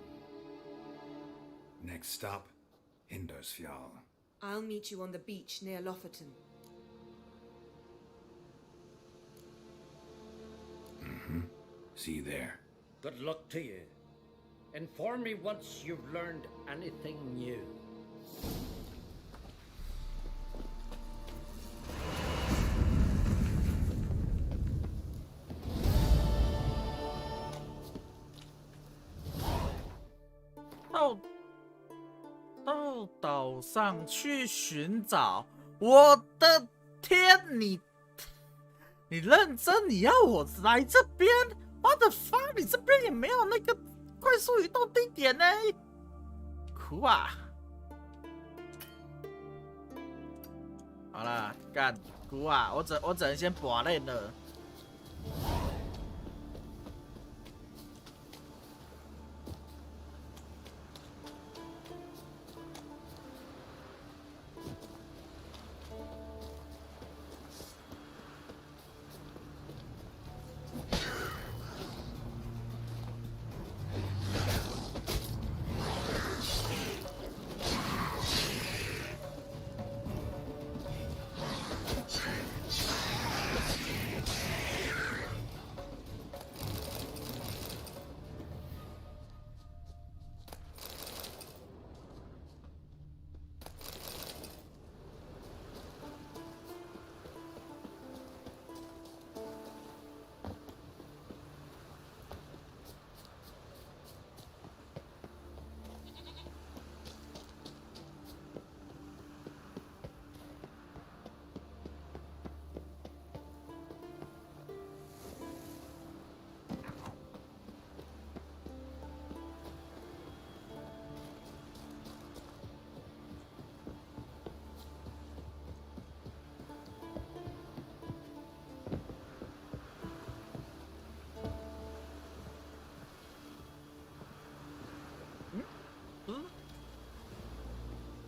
Next stop, Hindersfjall. I'll meet you on the beach near Lofoten. See you there. Good luck to you. Inform me once you've learned anything new.到岛上去寻找，我的天！你认真？你要我来这边 ？What the fuck？ 你这边也没有那个快速移动地点呢？苦啊！好啦，干苦啊！我只能先拔练了。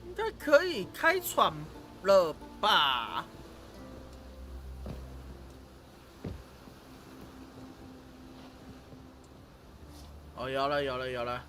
应该可以开船了吧？哦，有了。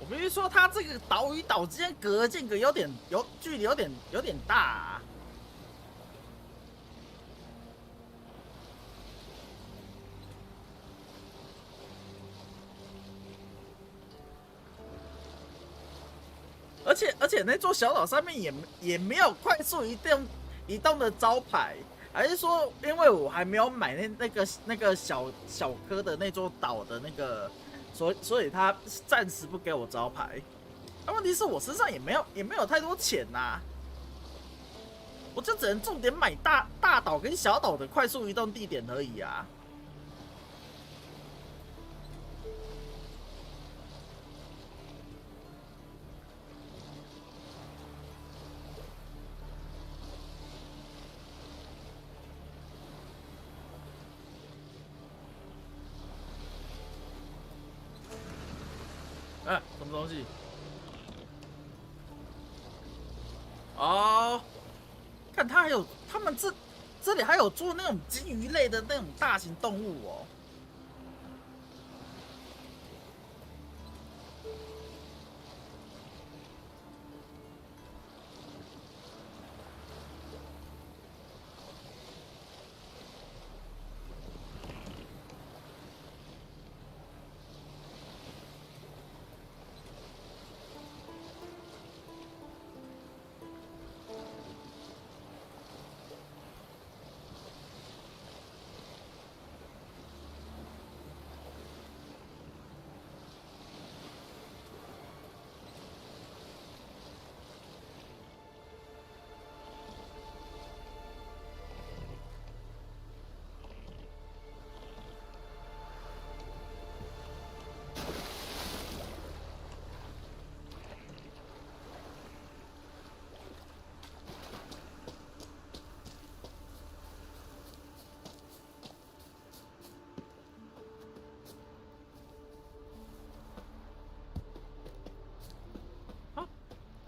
我必须说，它这个岛与岛之间隔的间隔距离有点大啊。而且那座小岛上面也没有快速移动的招牌，还是说因为我还没有买那个小颗的那座岛的所以他暂时不给我招牌。但问题是我身上也没有太多钱呐、我就只能重点买大岛跟小岛的快速移动地点而已啊。哎，什么东西？哦，看他们这里还有做那种金鱼类的那种大型动物哦。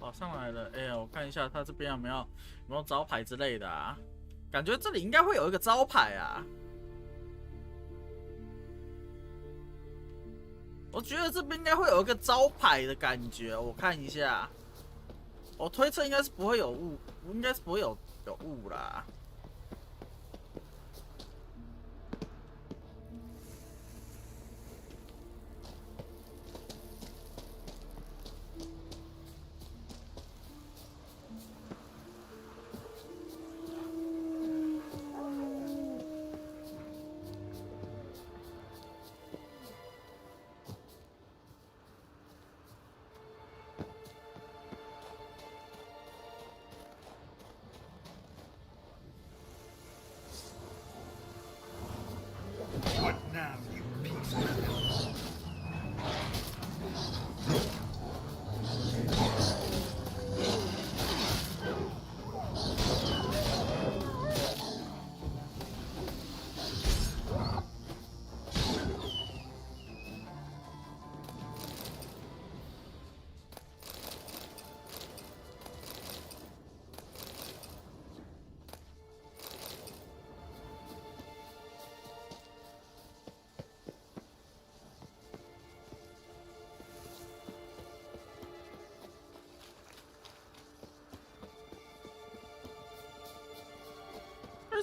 好，上来了。哎呀，我看一下他这边有没有招牌之类的啊？感觉这里应该会有一个招牌啊。我觉得这边应该会有一个招牌的感觉。我看一下，我推测应该是不会有雾，应该是不会有雾啦。What now, you piece of filth?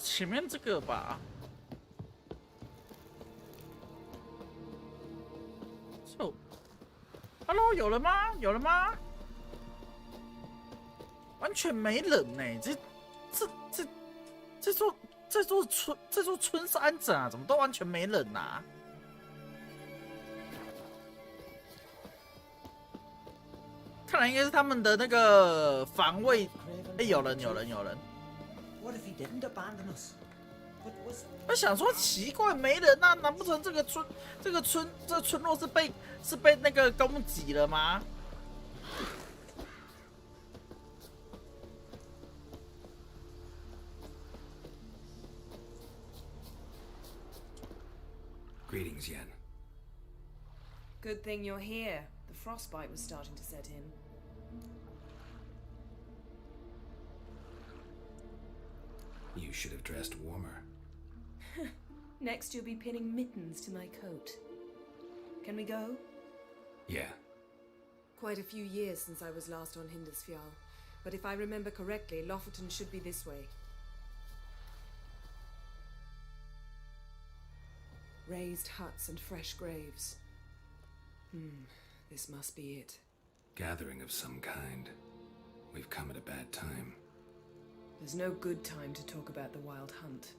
前面这个吧，就 ，Hello， 有了吗？有了吗？完全没人呢、这座村是安整啊，怎么都完全没人啊？看来应该是他们的那个防卫，哎、有人。What if he didn't abandon us? What was? 我想说奇怪，没人啊，难不成这村落是被那个攻击了吗？ Greetings, Yen. Good thing you're here. The frostbite was starting to set in. You should have dressed warmer. Next, you'll be pinning mittens to my coat. Can we go? Yeah. Quite a few years since I was last on Hindusfjall, but if I remember correctly, Lofoten should be this way. Raised huts and fresh graves. This must be it. Gathering of some kind. We've come at a bad time. There's no good time to talk about the wild hunt.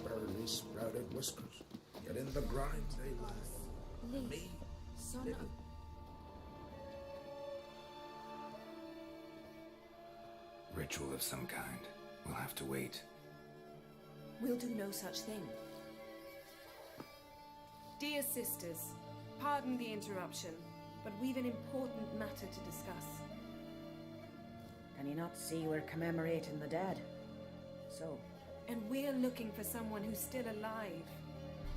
Burning they sprouted whiskers. Yet in the grind they lie. Leaf, Me, son little of... Ritual of some kind. We'll have to wait. We'll do no such thing. Dear sisters, pardon the interruption, but we've an important matter to discuss. Can you not see we're commemorating the dead? So? And we're looking for someone who's still alive.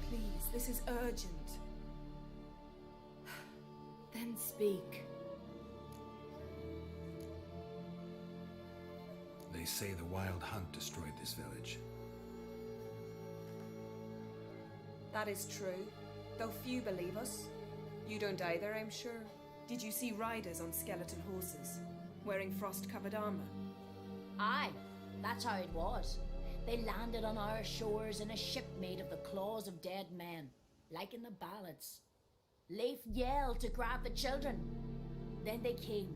Please, this is urgent. Then speak. They say the wild hunt destroyed this village. That is true, though few believe us. You don't either, I'm sure. Did you see riders on skeleton horses, wearing frost-covered armor? Aye, that's how it was. They landed on our shores in a ship made of the claws of dead men, like in the ballads. Leif yelled to grab the children. Then they came,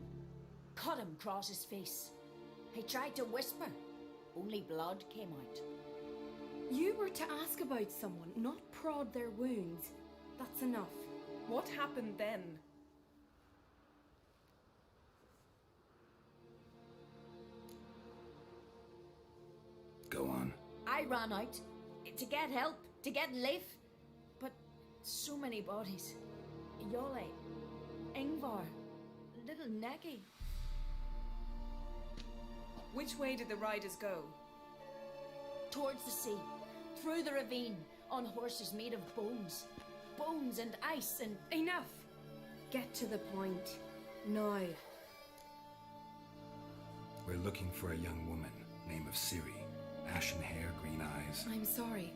cut him across his face. He tried to whisper, only blood came out. You were to ask about someone, not prod their wounds. That's enough. What happened then? Go on. I ran out to get help, to get Leif. But so many bodies. Yolle, Ingvar, little Necky. Which way did the riders go? Towards the sea, through the ravine, on horses made of bones. Bones and ice and... Enough! Get to the point. Now. We're looking for a young woman, name of Ciri. Ashen hair, green eyes. I'm sorry.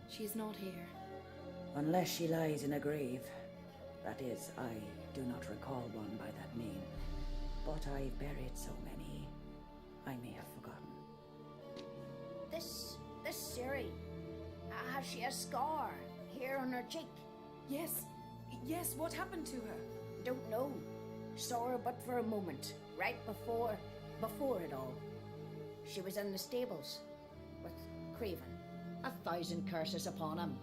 She's not here. Unless she lies in a grave. That is, I do not recall one by that name. But I've buried so many, I may have forgotten. This Ciri, has she a scar here on her cheek? Yes, what happened to her? Don't know. Saw her but for a moment, right before it all. She was in the stables with Craven. 1,000 curses upon him.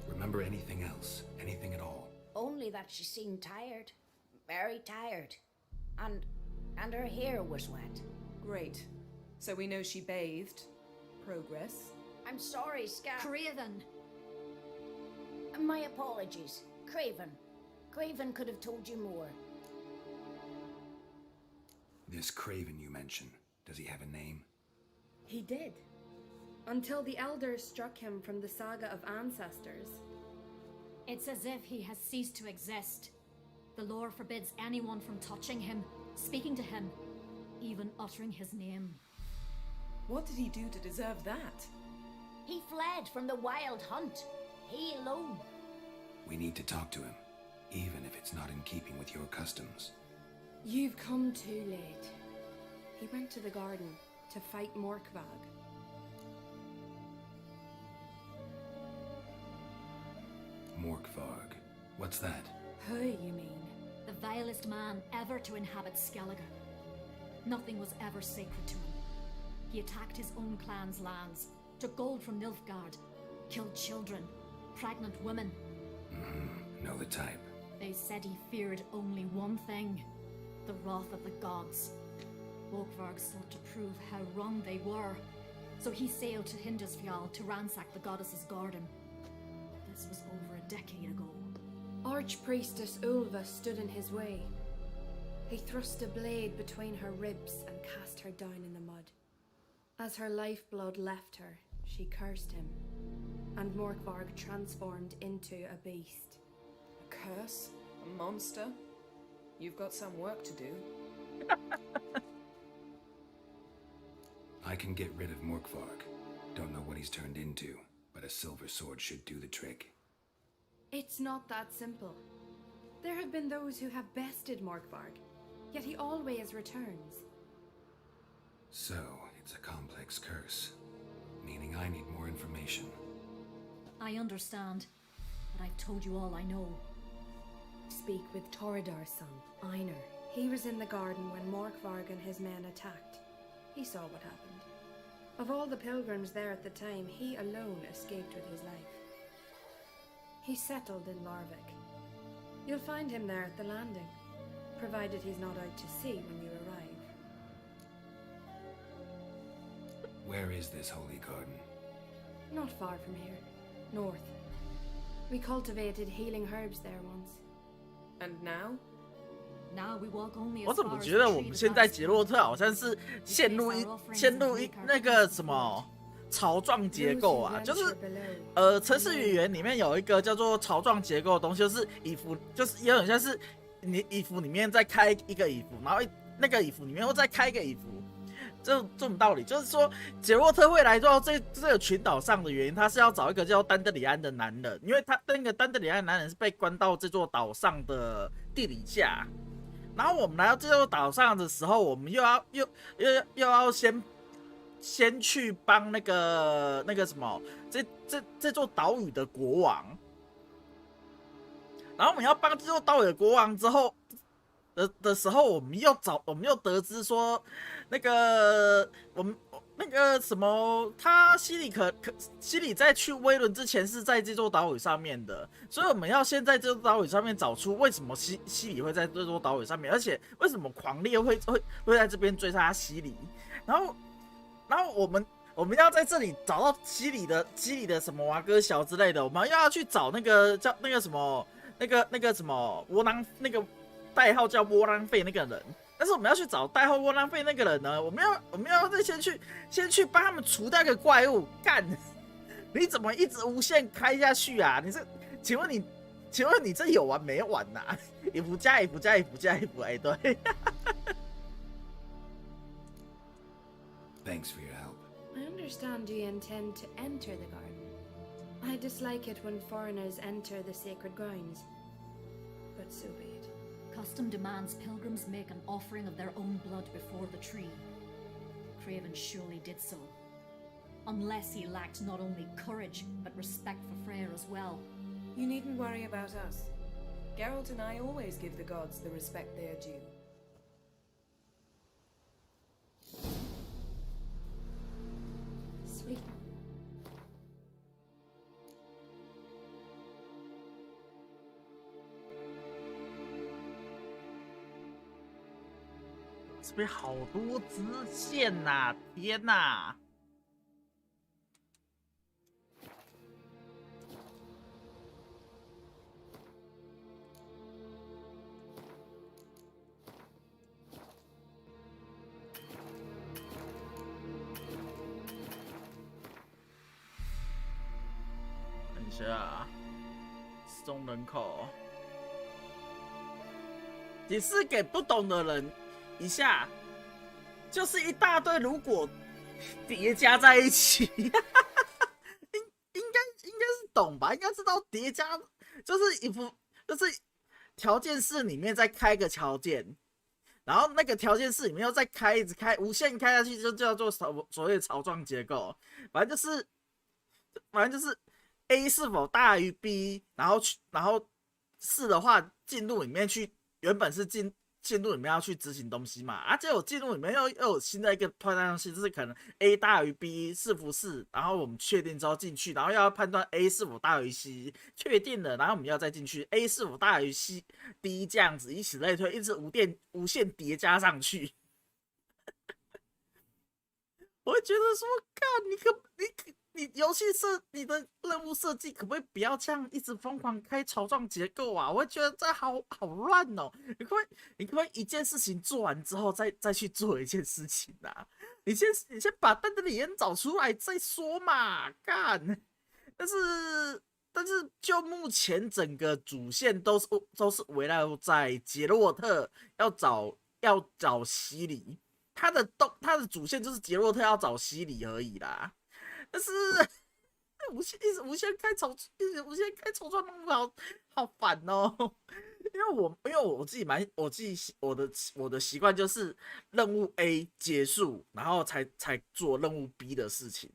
Remember anything else? Anything at all? Only that she seemed tired. Very tired. And her hair was wet. Great. So we know she bathed. Progress. I'm sorry, Scar. Craven! My apologies. Craven. Craven could have told you more. This Craven you mention, does he have a name? He did. Until the elders struck him from the saga of ancestors. It's as if he has ceased to exist. The lore forbids anyone from touching him, speaking to him, even uttering his name. What did he do to deserve that? He fled from the wild hunt. He alone. We need to talk to him, even if it's not in keeping with your customs. You've come too late. He went to the garden to fight Morkvag. Morkvarg. What's that? Who, you mean? The vilest man ever to inhabit Skellige. Nothing was ever sacred to him. He attacked his own clan's lands, took gold from Nilfgaard, killed children, pregnant women. Know the type. They said he feared only one thing, the wrath of the gods. Morkvarg sought to prove how wrong they were, so he sailed to Hindisfjall to ransack the goddess's garden. This was over a decade ago. Archpriestess Ulva stood in his way. He thrust a blade between her ribs and cast her down in the mud. As her lifeblood left her, she cursed him, and Morkvarg transformed into a beast. A curse? A monster? You've got some work to do. I can get rid of Morkvarg. Don't know what he's turned into, but a silver sword should do the trick. It's not that simple. There have been those who have bested Morkvarg, yet he always returns. So, it's a complex curse, meaning I need more information. I understand, but I've told you all I know. Speak with Toradar's son, Einar. He was in the garden when Morkvarg and his men attacked. He saw what happened. Of all the pilgrims there at the time, he alone escaped with his life. He settled in Larvik. You'll find him there at the landing, provided he's not out to sea when you arrive. Where is this holy garden? Not far from here, north. We cultivated healing herbs there once. And now? Now we walk only 我 as 怎么 far as 觉得 the 我 tree 们 that 现在 lies 杰洛特好像是陷入那个什么槽状结构啊？就是程式语言里面有一个叫做槽状结构的东西，就是if，就是有点像是你if里面再开一个if，然后那个if里面又再开一个if。这种道理，就是说杰洛特会来到这个群岛上的原因，他是要找一个叫丹德里安的男人，因为他那个丹德里安的男人是被关到这座岛上的地底下。然后我们来到这座岛上的时候，我们又要先去帮那个什么这座岛屿的国王。然后我们要帮这座岛屿的国王之后的时候，我们又得知说，那个我们那个什么，他西里在去威伦之前是在这座岛屿上面的，所以我们要先在这座岛屿上面找出为什么西里会在这座岛屿上面，而且为什么狂烈会在这边追杀西里，然后我们要在这里找到西里的什么瓦哥小之类的，我们又要去找那个叫那个什么那个什么窝囊那个。代号叫窝囊废那个人，但是我们要去找代号窝囊废那个人呢，我们要再先去帮他们除掉一个怪物。干，你怎么一直无限开下去啊？请问你这有完没完呐？if 加 if 加 if 加 if， 哎，对。Thanks for your help. I understand you intend to enter the garden. I dislike it when foreigners enter the sacred grounds, but so be it. Custom demands pilgrims make an offering of their own blood before the tree. Craven surely did so. Unless he lacked not only courage, but respect for Freyr as well. You needn't worry about us. Geralt and I always give the gods the respect they are due. Sweet.这边好多支线呐、天呐！等一下，失踪人口，也是给不懂的人。一下就是一大堆，如果叠加在一起，应该是懂吧？应该知道叠加就是就是条件式里面再开个条件，然后那个条件式里面又再开一直开无限开下去，就叫做所谓的槽状结构。反正就是 A 是否大于 B， 然后是的话进入里面去，原本是进入里面要去执行东西嘛，啊，结果进入里面又有新的一个判断东西，就是可能 A 大于 B 是不是，然后我们确定之后进去，然后要判断 A 是否大于 C， 确定了，然后我们要再进去 A 是否大于 C，D 这样子，以此类推，一直无限叠加上去。我会觉得说，看你游戏你的任务设计可不可以不要这样一直疯狂开槽状结构啊？我会觉得这好乱哦。你可不可以一件事情做完之后再去做一件事情啊？你先把丹德里恩找出来再说嘛，干。但是就目前整个主线都是围绕在杰洛特要找西里，他的主线就是杰洛特要找西里而已啦。但是一直无限开槽状任务好烦哦。因为我自己我的习惯就是任务 A 结束，然后才做任务 B 的事情。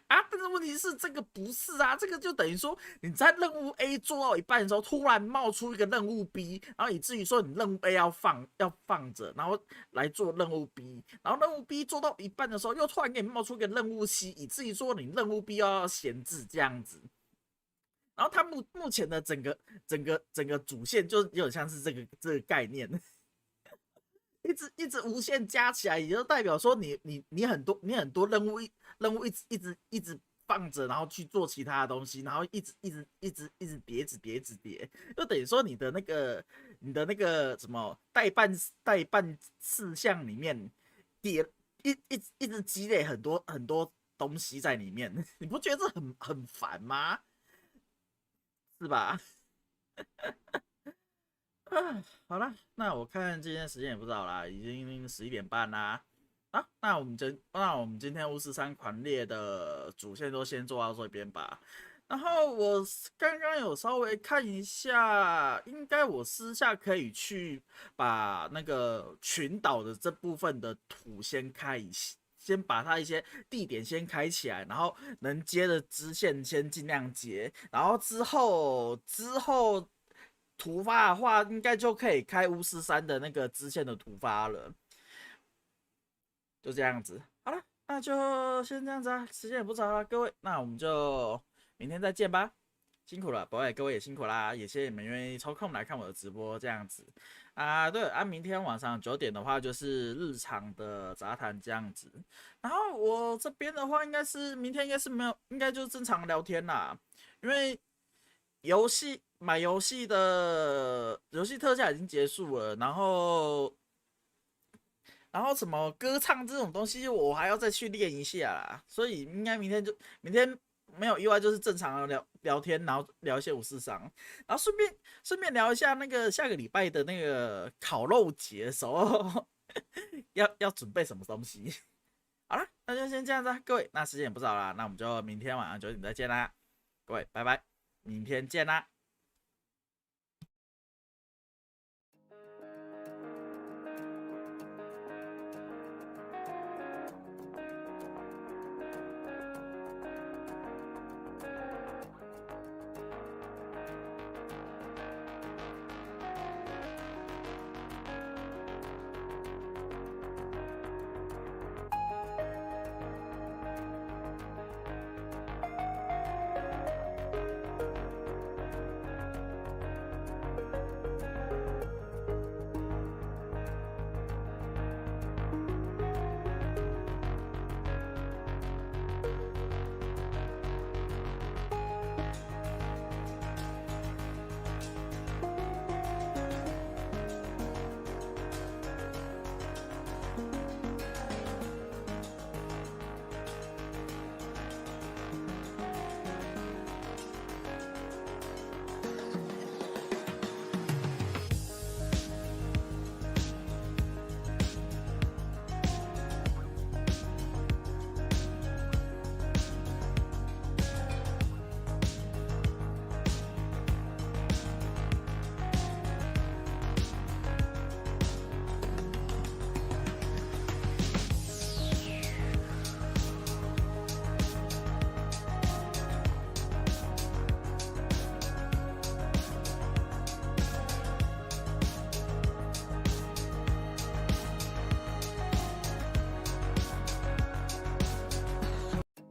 啊，但是问题是这个不是啊，这个就等于说你在任务 A 做到一半的时候，突然冒出一个任务 B， 然后以至于说你任务 A 要放着，然后来做任务 B， 然后任务 B 做到一半的时候，又突然给你冒出一个任务 C， 以至于说你任务 B 要闲置这样子。然后它目前的整个主线就有点像是这个概念。一直无限加起来，也就代表说你很多任务一直放着，然后去做其他的东西，然后一直叠，就等于说你的那个什么代办事项里面叠一直积累很多东西在里面，你不觉得这很烦吗？是吧？好了，那我看今天时间也不早啦，已经11点半啦。啊，那我们今天巫师3狂猎的主线都先做到这边吧。然后我刚刚有稍微看一下，应该我私下可以去把那个群岛的这部分的图先把它一些地点先开起来，然后能接的支线先尽量接，然后之后突发的话，应该就可以开巫师3的那个支线的突发了。就这样子，好了，那就先这样子啊，时间也不早了，各位，那我们就明天再见吧。辛苦了，各位也辛苦啦，也谢谢你们愿意抽空来看我的直播这样子啊。对啊，明天晚上9点的话就是日常的杂谈这样子。然后我这边的话，明天应该是没有，应该就是正常聊天啦，因为买游戏的游戏特价已经结束了，然后什么歌唱这种东西，我还要再去练一下啦，所以应该明天没有意外就是正常的聊天，然后聊一些543，然后顺便聊一下那个下个礼拜的那个烤肉节的时候要准备什么东西。好了，那就先这样子啊，各位，那时间也不早啦，那我们就明天晚上9点再见啦，各位，拜拜，明天见啦。